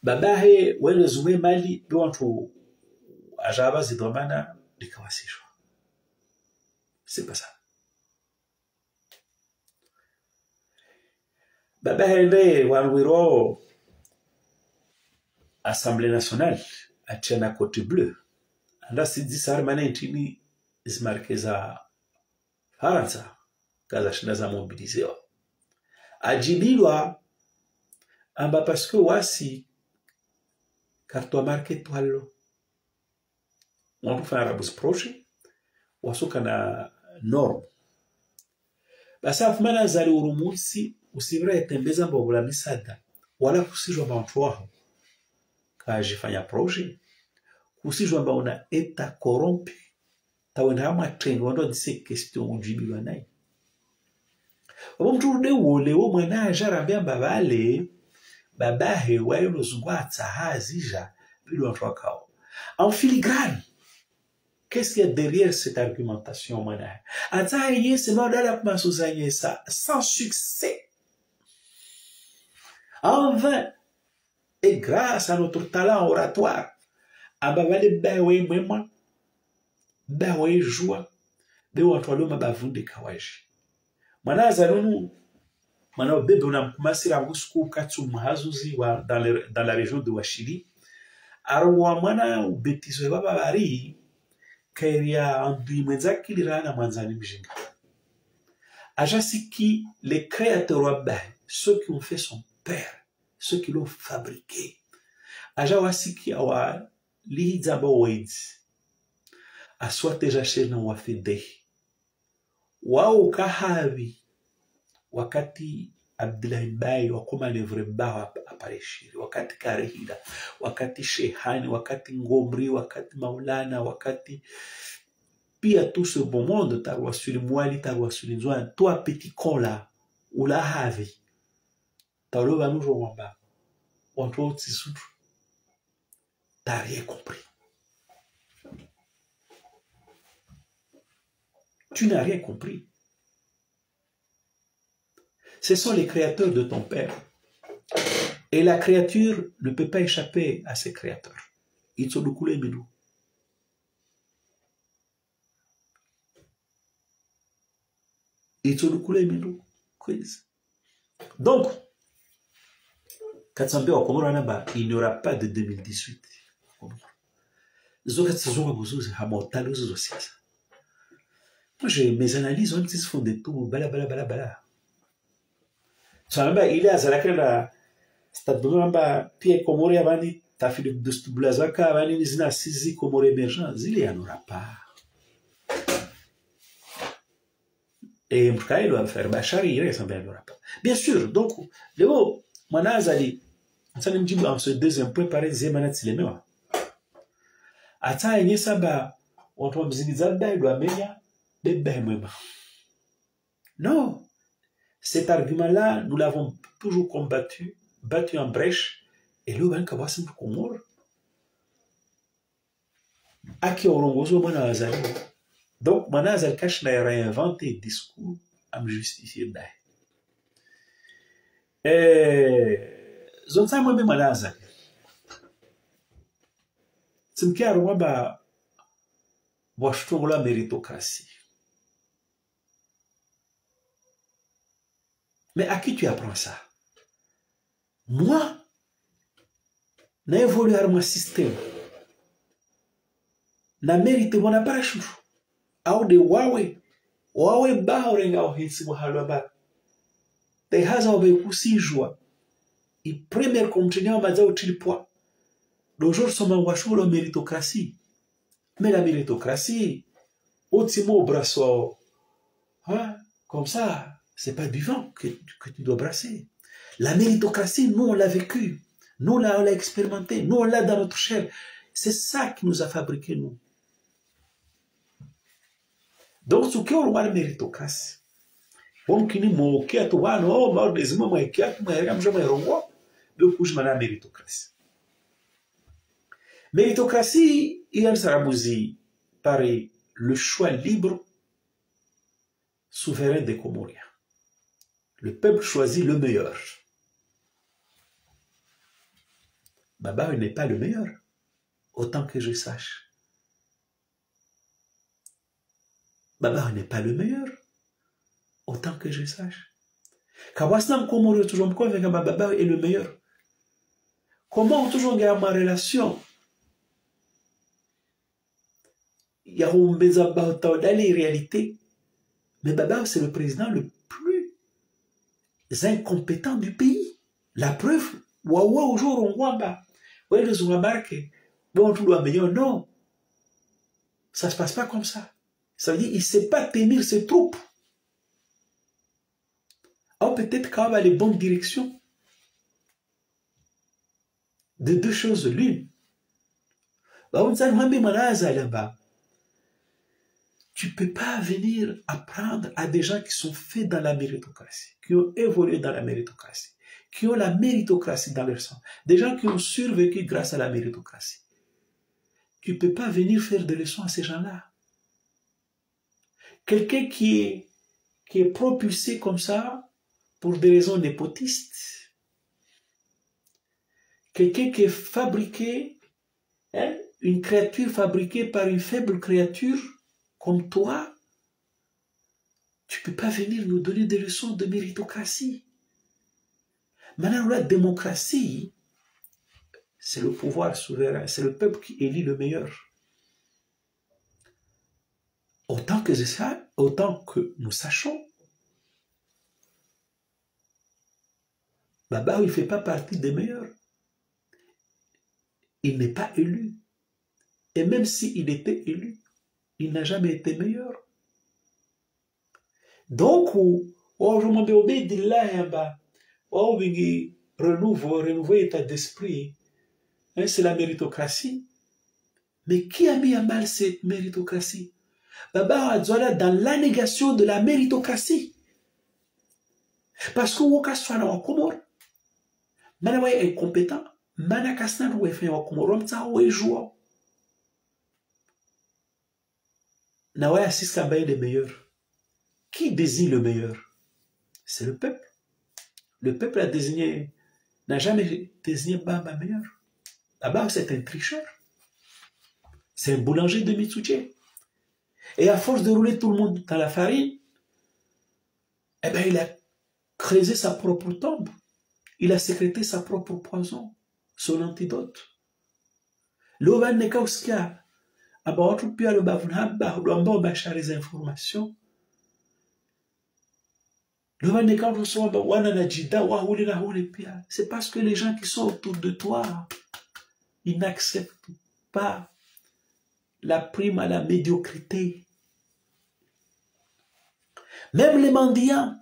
babahe wale zuwe mali bi watu ajaba zidomana likawasishwa c'est pas ça babahe nde wanwiro Assemblée nationale atiana côte bleue anda sidzi sarmana intini ismarkeza Faransa kaza shinda za mobilizewa ajibilwa amba parce que wasi carton marqué toalo on peut faire un projet wasuka na norm basi afumana zali urumusi usibira yatembeza mbogula misada wala kusijwa bantu wao kajifanya projet kusijwa mba una eta corrompu tawenda hama train wando dise question ujibilwa naye mtu de wole wo mwana ajara mbamba vale babahe wayo nozungwatsa hazija bilo twakao en filigrane. Qu'est-ce qu'il y a derrière cette argumentation, mwana? Ataye c'est modala kuma suzanye ça sans succès. En vain et grâce à notre talent oratoire abavale bawe mwema bawe joie de watu waloma bavunde kawaji mwana zalunu mwana bebe unamkumasira ngusku katsu mhazuzi wa dans la région de Washili arwa mwana ubetizo baba bari kairia andui mwenzaki lirana mwanzani mjinga ajasiki les créateurs wabah ceux qui ont fait son père ceux qui l'ont fabriqué ajawasiki awa lihizabo weids aswate jashena wafide wao kahavi wakati Abdullah Mbaye wakoma nevre mbawa apareshiri wakati Karehida wakati Shehani wakati Ngomri wakati Maulana wakati pia tout ce bon monde tarwa suli mwali tarwa suli nzwan toi petit con là ula havi talo ba nous wamba on trouve tsisutu t'as rien compris. Tu n'as rien compris. Ce sont les créateurs de ton père. Et la créature ne peut pas échapper à ses créateurs. Ils sont de coulés mais nous. Ils sont de coulés mais nous. Donc, il n'y aura pas de 2018. Moi, mes analyses, on se font des tours, bala. Il est à Zalakela, stade de Pierre Comoré Avani, ta fille de Stublazaka, Avani, Nizina, Sizi, Comoré émergent, il n'y en aura pas. Et il doit faire Bachari, il reste bien le rapport. Bien sûr, donc, le mot, Manazali, ça ne me dit pas, en ce deuxième point, pareil, Zemanat Silemewa. Ata yenye saba, watu wa mzini zabda, il doit menya, bébé mwema. Non. Cet argument-là, nous l'avons toujours combattu, battu en brèche, et le banque va se faire Aki orongozo mana azali. Donc, mana azali cache na réinventé discours à me justifier d'ailleurs. Zonsa mweme mana azali. Tsimkia rwaba washtongola méritocratie. Mais à qui tu apprends ça? Moi, n'a évolué à mon système. N'a mérité mon appareil. Au de Huawei. Huawei ba orenga ohitsi muhalwa ba. Te haza obekucijwa. I premier continent maza utilipwa. D'aujourd'hui, sommes en la méritocratie. Mais la méritocratie, au timo brasso, hein, comme ça, c'est pas du vent que tu dois brasser. La méritocratie, nous, on l'a vécu. Nous, on l'a expérimenté. Nous, on l'a dans notre chair. C'est ça qui nous a fabriqué, nous. Donc, ce qui est la méritocratie, bon, qui nous moque à toi, non, mais des hommes, mais qui a tout, mais rien, je me renvoie. Donc, je m'en ai méritocratie. Méritocratie, il y a Sarabouzi, pareil, le choix libre, souverain des Comoriens. Le peuple choisit le meilleur. Baba n'est pas le meilleur, autant que je sache. Baba n'est pas le meilleur, autant que je sache. Kawasnam Komorio toujours me convainc que Baba est le meilleur. Comment toujours garder ma relation? Il y a un bezaba dans les réalités. Mais Baba, c'est le président le plus incompétent du pays. La preuve, Wawa, au jour où on voit, ouais, les ont remarqué, bon, tout doit meilleur. Non. Ça se passe pas comme ça. Ça veut dire, il ne sait pas tenir ses troupes. Alors peut-être quand même à les bonnes directions. De deux choses l'une. Tu ne peux pas venir apprendre à des gens qui sont faits dans la méritocratie, qui ont évolué dans la méritocratie, qui ont la méritocratie dans leur sang, des gens qui ont survécu grâce à la méritocratie. Tu ne peux pas venir faire des leçons à ces gens-là. Quelqu'un qui est propulsé comme ça pour des raisons népotistes, quelqu'un qui est fabriqué, hein, une créature fabriquée par une faible créature, comme toi, tu ne peux pas venir nous donner des leçons de méritocratie. Maintenant, la démocratie, c'est le pouvoir souverain, c'est le peuple qui élit le meilleur. Autant que ça, autant que nous sachons, Baba, il ne fait pas partie des meilleurs. Il n'est pas élu. Et même s'il était élu, il n'a jamais été meilleur. Donc, je m'en vais obéir là, renouveler état d'esprit. C'est la méritocratie. Mais qui a mis à mal cette méritocratie? Baba Adzola dans la négation de la méritocratie. Parce que Woka soit dans Komor, Manawa est compétent, Manakasna ou est fait en Komor, Romta ou est joueur. Nawa assiste à bailler les meilleurs. Qui désigne le meilleur? C'est le peuple. Le peuple a désigné, n'a jamais désigné Baba meilleur. Baba, c'est un tricheur. C'est un boulanger de Mitsuche. Et à force de rouler tout le monde dans la farine, eh ben, il a creusé sa propre tombe. Il a sécrété sa propre poison, son antidote. L'Ovan Nekauska, à Baotu Pia le Bavunhaba, Lombo Bachar les informations. L'Ovan Nekauska, Wana Najida, Wahuli Rahuli Pia. C'est parce que les gens qui sont autour de toi, ils n'acceptent pas la prime à la médiocrité. Même les mendiants,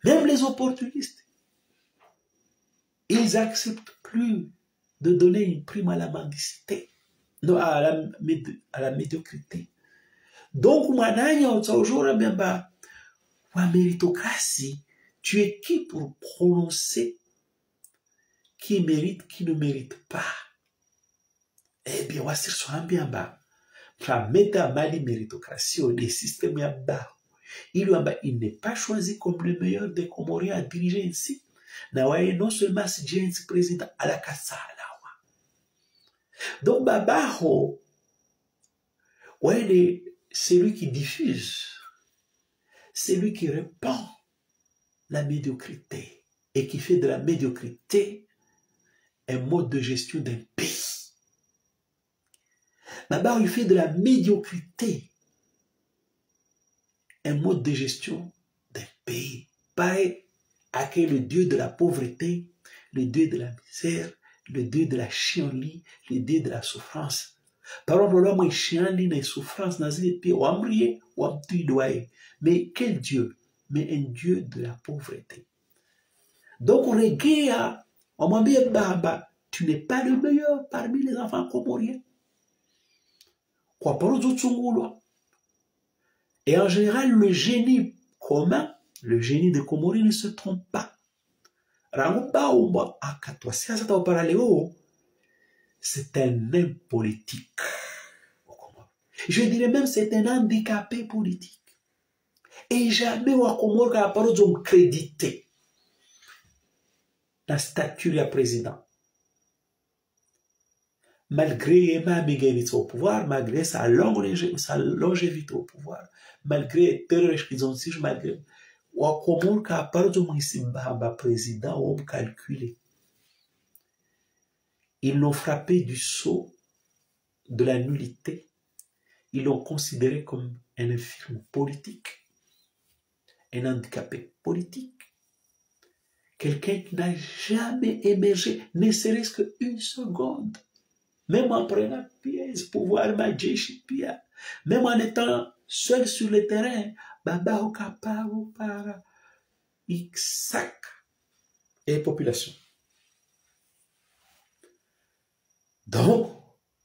même les opportunistes, ils n'acceptent plus de donner une prime à la mendicité, non, à la médiocrité. Donc, aujourd'hui, la méritocratie, tu es qui pour prononcer qui mérite, qui ne mérite pas? Eh bien, on va se faire bien bas. Pour mettre à mal la méritocratie, le système est bas. Il n'est pas choisi comme le meilleur des Comoriens à diriger ici. Non seulement si j'ai un président à la Kassala. Donc, Babaho, c'est lui qui diffuse, c'est lui qui répand la médiocrité et qui fait de la médiocrité un mode de gestion d'un pays. Babaho, il fait de la médiocrité un mode de gestion d'un pays. Pareil à que le dieu de la pauvreté, le dieu de la misère, le dieu de la chienlit, le dieu de la souffrance. Par exemple, là, moi, chienlit les souffrances dans les pays, mais quel dieu? Mais un dieu de la pauvreté. Donc, on regarde, on m'a dit, Baba, tu n'es pas le meilleur parmi les enfants comoriens. Quoi, par exemple, et en général, le génie commun, le génie de Comori ne se trompe pas. C'est un nain politique. Je dirais même c'est un handicapé politique. Et jamais Wakomor a parlé de crédité la statue du président. Malgré ma mégalité au pouvoir, malgré sa longévité au pouvoir, malgré terreur qu'ils ont dit, malgré Wakomor a parlé de président ou calculé. Ils l'ont frappé du sceau de la nullité. Ils l'ont considéré comme un infirme politique, un handicapé politique, quelqu'un qui n'a jamais émergé, ne serait-ce qu'une seconde, même en prenant pièce pour voir Majeshi Pia, même en étant seul sur le terrain, Baba Okaparu para Iksak et population. Donc,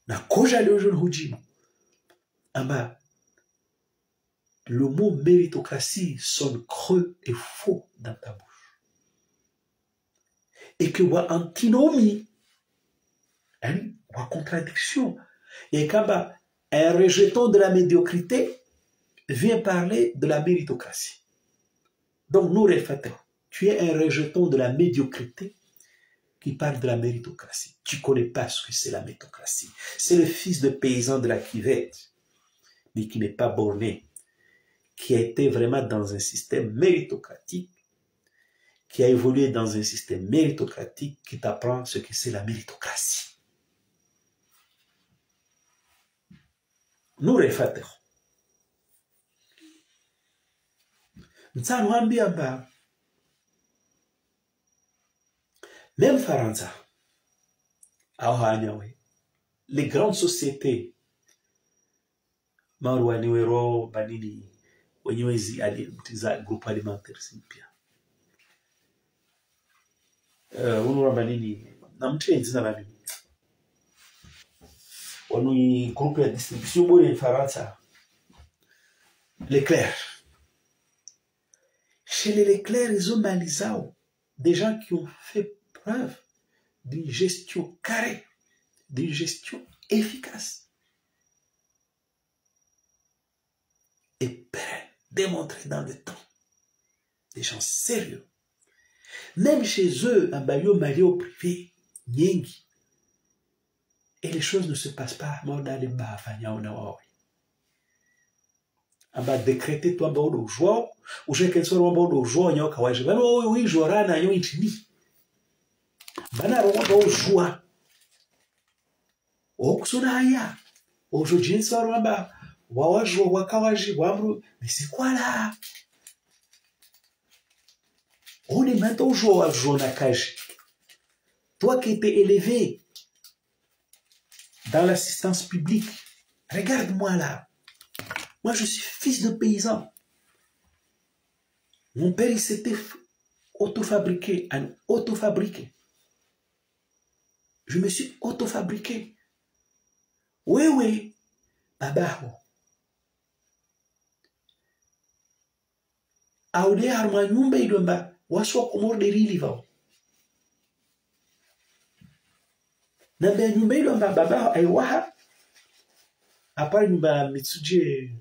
na koja le jeune Hujima, le mot méritocratie sonne creux et faux dans ta bouche. Et que wa antinomie, wa contradiction. Et quand un rejeton de la médiocrité vient parler de la méritocratie. Donc nous réfléchissons. Tu es un rejeton de la médiocrité qui parle de la méritocratie. Tu ne connais pas ce que c'est la méritocratie. C'est le fils de paysan de la Kivette, mais qui n'est pas borné, qui a été vraiment dans un système méritocratique, qui a évolué dans un système méritocratique qui t'apprend ce que c'est la méritocratie. Nous réfléchissons. Même Faranza, les grandes sociétés, Marwaniwero, Banini, Wanyewezi, groupe alimentaire, Simpia. Banini, Namchenzi na Banini. Wanui groupe de distribution, Boni Faranza. Leclerc. Chez les Leclerc, ils ont malisé des gens qui ont fait preuve d'une gestion carrée, d'une gestion efficace et pérenne, démontrée dans le temps. Des gens sérieux. Même chez eux, en Bayo Mario privé, Nyengi, et les choses ne se passent pas dans les bafanya on aba décréter toi bao joie ou j'ai qu'un soir bao joie nyoka waje bana oui jorana yo intini bana ro bao joie okusuna haya aujourd'hui soir wamba wawajo wakawaji wamru mais c'est quoi là on est maintenant joie jonakaji toi qui étais élevé dans l'assistance publique, regarde-moi là. Moi, je suis fils de paysan. Mon père, il s'était auto-fabriqué. Je me suis auto-fabriqué. Oui, oui. Babaho. Aude harma nyumba idomba. Waswa komor de riliva. Nambe nyumba idomba babaho aiwaha. Après nyumba Mitsuji.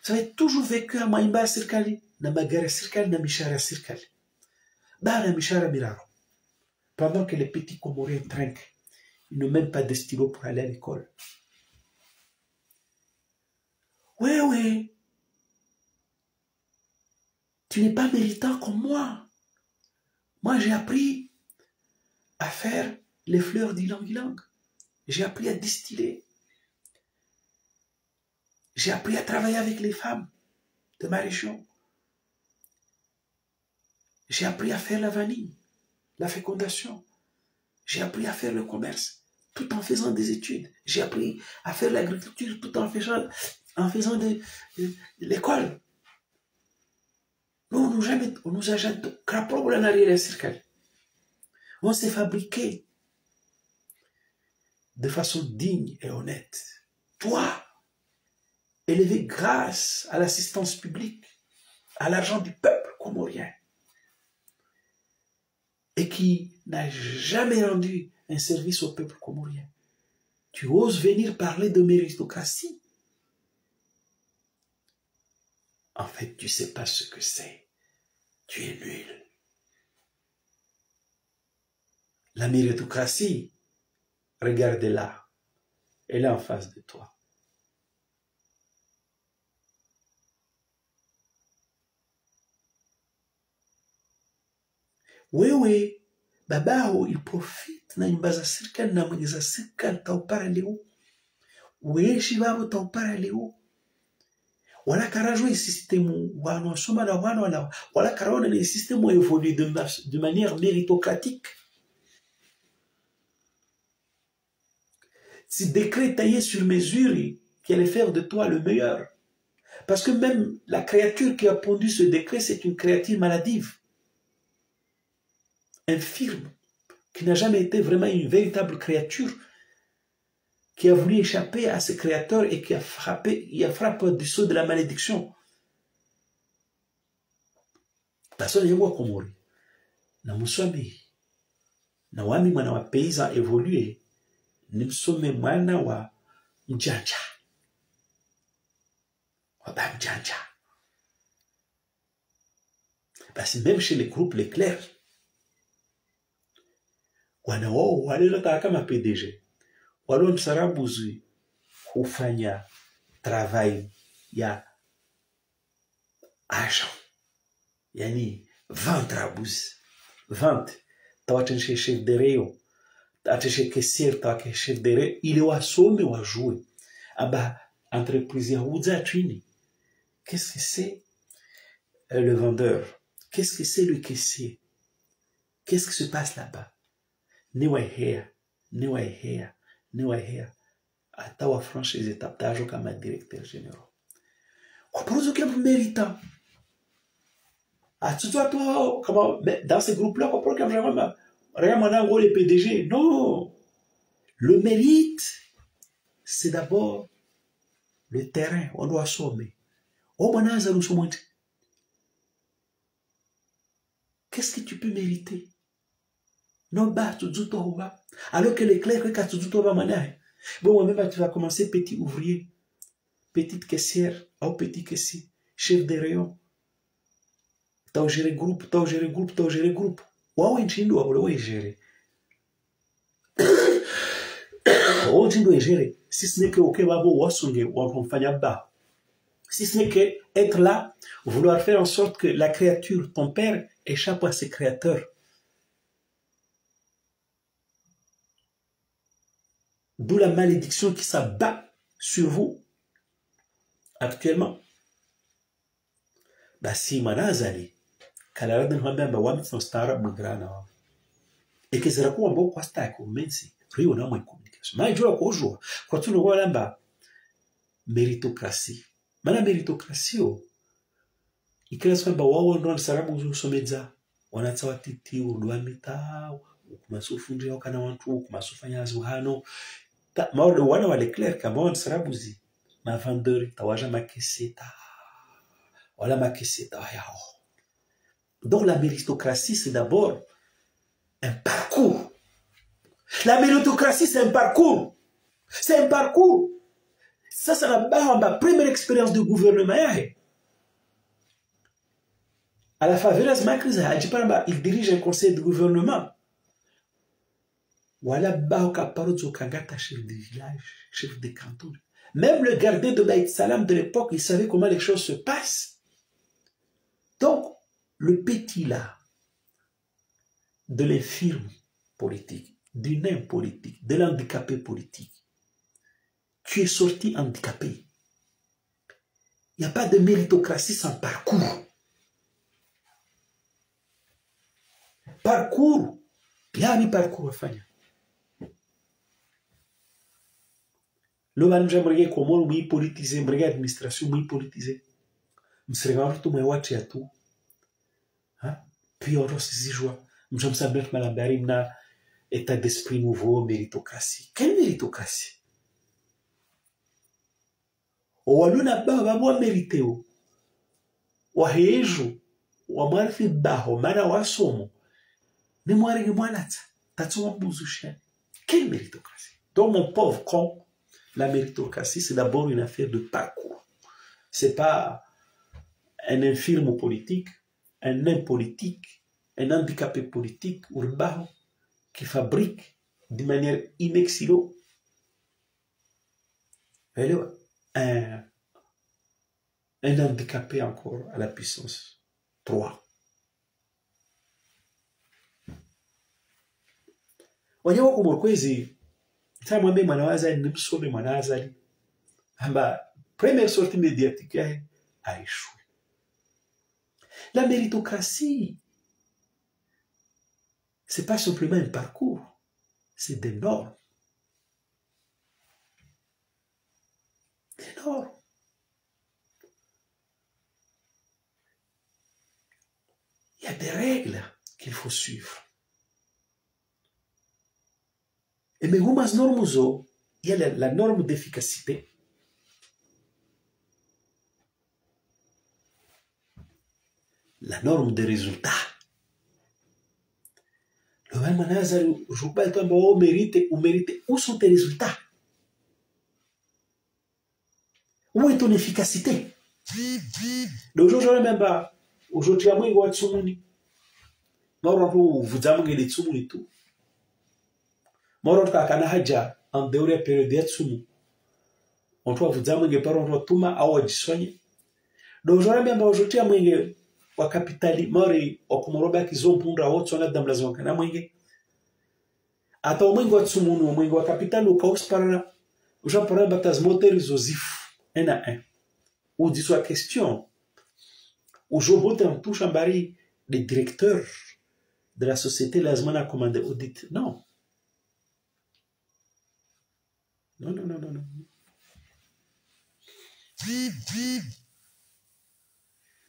Vous avez toujours vécu à Maïmba Sirkali, na Magara Sirkali, na Mishara Sirkali. Bara Mishara Miraro. Pendant que les petits Comoriens trinquent, ils n'ont même pas de stylo pour aller à l'école. Oui, oui. Tu n'es pas méritant comme moi. Moi, j'ai appris à faire les fleurs d'ylang-ylang. J'ai appris à distiller. J'ai appris à travailler avec les femmes de ma région. J'ai appris à faire la vanille, la fécondation. J'ai appris à faire le commerce tout en faisant des études. J'ai appris à faire l'agriculture tout en faisant de l'école. On nous a jamais crapaud en arrière circale. On s'est fabriqué de façon digne et honnête. Toi, élevé grâce à l'assistance publique, à l'argent du peuple comorien, et qui n'a jamais rendu un service au peuple comorien. Tu oses venir parler de méritocratie? En fait, tu ne sais pas ce que c'est. Tu es nul. La méritocratie, regarde-la. Elle est en face de toi. Wewe, babao, il profite na nyumba za serikali na mwenye za serikali taupara leo. Weeshi babo taupara leo. Wala karajwe système wano soma na wano wala karona les systèmes ont évolué de manière méritocratique. Ce décret taillé sur mesure qui allait faire de toi le meilleur. Parce que même la créature qui a pondu ce décret, c'est une créature maladive. Infirme, qui n'a jamais été vraiment une véritable créature, qui a voulu échapper à ce créateur et qui a frappé du sceau de la malédiction. Personne yengwa komori. Na muswami. Na wami mwana wa paysan évolué. Nimsome mwana wa mjanja. Waba mjanja. Parce que même chez les groupes les clercs, wanao walilota kama PDG. Walo msarabuzi hufanya travail ya agent. Yani vente rabouze. Vente. Tawatenche chef de rayon. Tawatenche caissière, tawatenche chef de rayon. Il est wasome wa jouer. Aba entreprise ya Wudza Twini. Qu'est-ce que c'est le vendeur? Qu'est-ce que c'est le caissier? Qu'est-ce qui se passe là-bas? Niwahea. Atawa franchise étape d'argent comme directeur général. Quoi pour ce qui est méritant? Dans ce groupe-là, quoi pour que vraiment rien les PDG? Non. Le mérite, c'est d'abord le terrain. On doit sommer. Qu'est-ce que tu peux mériter? Non, alors que les clercs, bon, même tu vas commencer petit ouvrier, petite caissière, ou petit caissier, chef de rayon. T'as géré groupe. Waouh, inchindo, waouh, gérer. Oh, inchindo est géré. Si ce n'est que, ok, wabo, wasonge, wafanya. Si ce n'est que être là, vouloir faire en sorte que la créature, ton père, échappe à ses créateurs. D'où la malédiction qui s'abat sur vous actuellement. Basi manazali kalaradan hambamba wamit stara mugrana et que sera quoi bon quoi sta ko mensi rio na mo communication mais jura ko jour quand tu le vois là-bas méritocratie mana méritocratie Ikiwa kwamba wao ndio sarabu zusomeza wanatsawa titi udwamita kumasufunja wakana watu kumasufanya zuhano maodo wana wale clair kama wana sarabu zi ma vendeur tawaja makeseta wala makeseta yao. Donc la méritocratie c'est d'abord un parcours. La méritocratie c'est un parcours. C'est un parcours. Ça c'est la première expérience de gouvernement. À la faveur de Macri, il dirige un conseil de gouvernement. Voilà, chef de village, chef de canton. Même le gardien de Baït Salam de l'époque, il savait comment les choses se passent. Donc, le petit là, de l'infirme politique, du nain politique, de l'handicapé politique, tu es sorti handicapé. Il n'y a pas de méritocratie sans parcours. Parcours, yani parcours afanya. Lo banja mrege komoro mwi politiser, mrege administration mwi politiser. Msrenga watu mwe watu ya tu. Ha? Puis on se joie. M'jam sabet malambari na état d'esprit nouveau, méritocratie. Quelle méritocratie? Waluna ba mwa mérité o. Wa hejo, wa marfi baho, mara wasomo. Mémoire de moi là, quelle méritocratie? Donc mon pauvre con, la méritocratie c'est d'abord une affaire de parcours. C'est pas un infirme politique, un nain politique, un handicapé politique urbain qui fabrique de manière inexilo un handicapé encore à la puissance 3. Wanyawa kumurkwezi tamwambe mwanawaza ni msome mwanazali amba première sortie médiatique yahe aishwe. La méritocratie c'est pas simplement un parcours, c'est des normes. Des normes. Il y a des règles qu'il faut suivre. Et mais il y a la norme d'efficacité. La norme de résultat. Le même manazar, je ne sais pas où mérite, où sont tes résultats? Où est ton efficacité? Le jour où même pas, aujourd'hui, moi, je suis tsumuni. Moi, vous avez des tsumuni tout. Moi, je suis haja en dehors de la période de tsumu. On doit vous dire que par exemple, tout ma awa soigné. Donc, j'aurais bien aujourd'hui, moi, wa kapitali mori okumoroba kizompunda wotsona damlazonka na mwingi ata omwingi wa tsumunu omwingi wa kapitali ukausparana ujapara bataz moteri zozif 1 à 1 ou dit soit question ou jobote en touche en bari des directeurs de la société lazmana commandé audit non non non non non non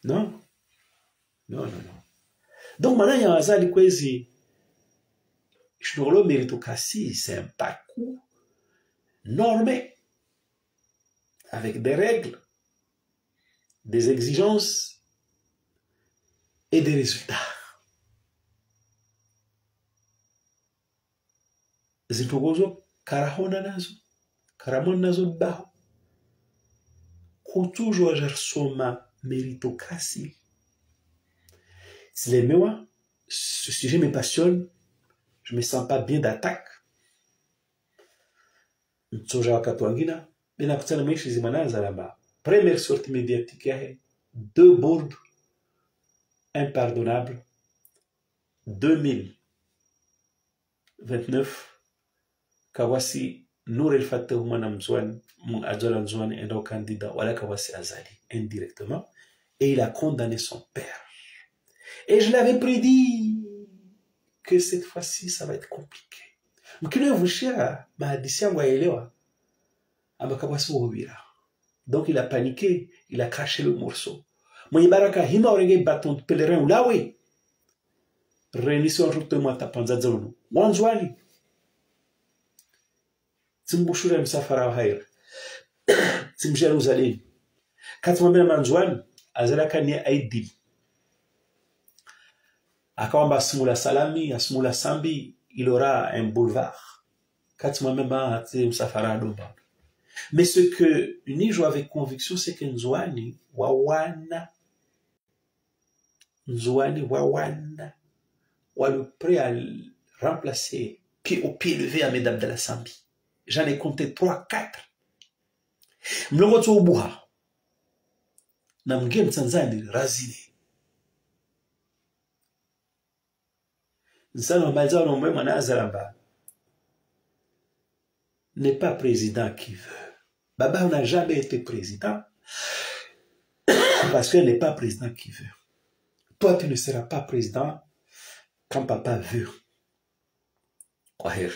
non. Non, non, non. Donc maintenant, il y a un zali kwezi. La méritocratie, c'est un parcours normé, avec des règles, des exigences et des résultats. Zitogozo karahona nazo, karamon nazo baho. Kutujo ajarsoma méritocratie. Si les mewa, ce sujet me passionne, je me sens pas bien d'attaque. Mtsoja wakati wangina, bina kutana mwishi zimanaza laba. Première sortie médiatique yahe, 2 bourdes impardonnables, 2029, Kawasi Nour El Fateh Mwana Mzouane, Adjola Mzouane est un candidat, wala Kawasi Azali, indirectement, et il a condamné son père. Et je l'avais prédit que cette fois-ci, ça va être compliqué. Donc il a paniqué, il a craché le morceau. Mwenye baraka hima orenge baton de pèlerin ulawe. Renisi wanjukte mwata panzaza unu. Wanzwani. Timbushura msafara wa hair. Tim Jerusalem. Katumambia manzwani. Azala kani aidil. Akawamba simula salami, asmula sambi, il aura un boulevard. Katumambia msafara adomba. Mais ce que ni joue avec conviction, c'est que Nzwani wawana wa le prêt à remplacer pied au pied levé à Mesdames de la Sambi. J'en ai compté 3, 4. Mlongo tu ubuha. Na mge mtanzani razini. Nsano mbalza wa mwema na azaramba. N'est pas président qui veut. Baba n'a jamais été président parce qu'elle n'est pas président qui veut. Toi, tu ne seras pas président quand papa veut. Kwaheri.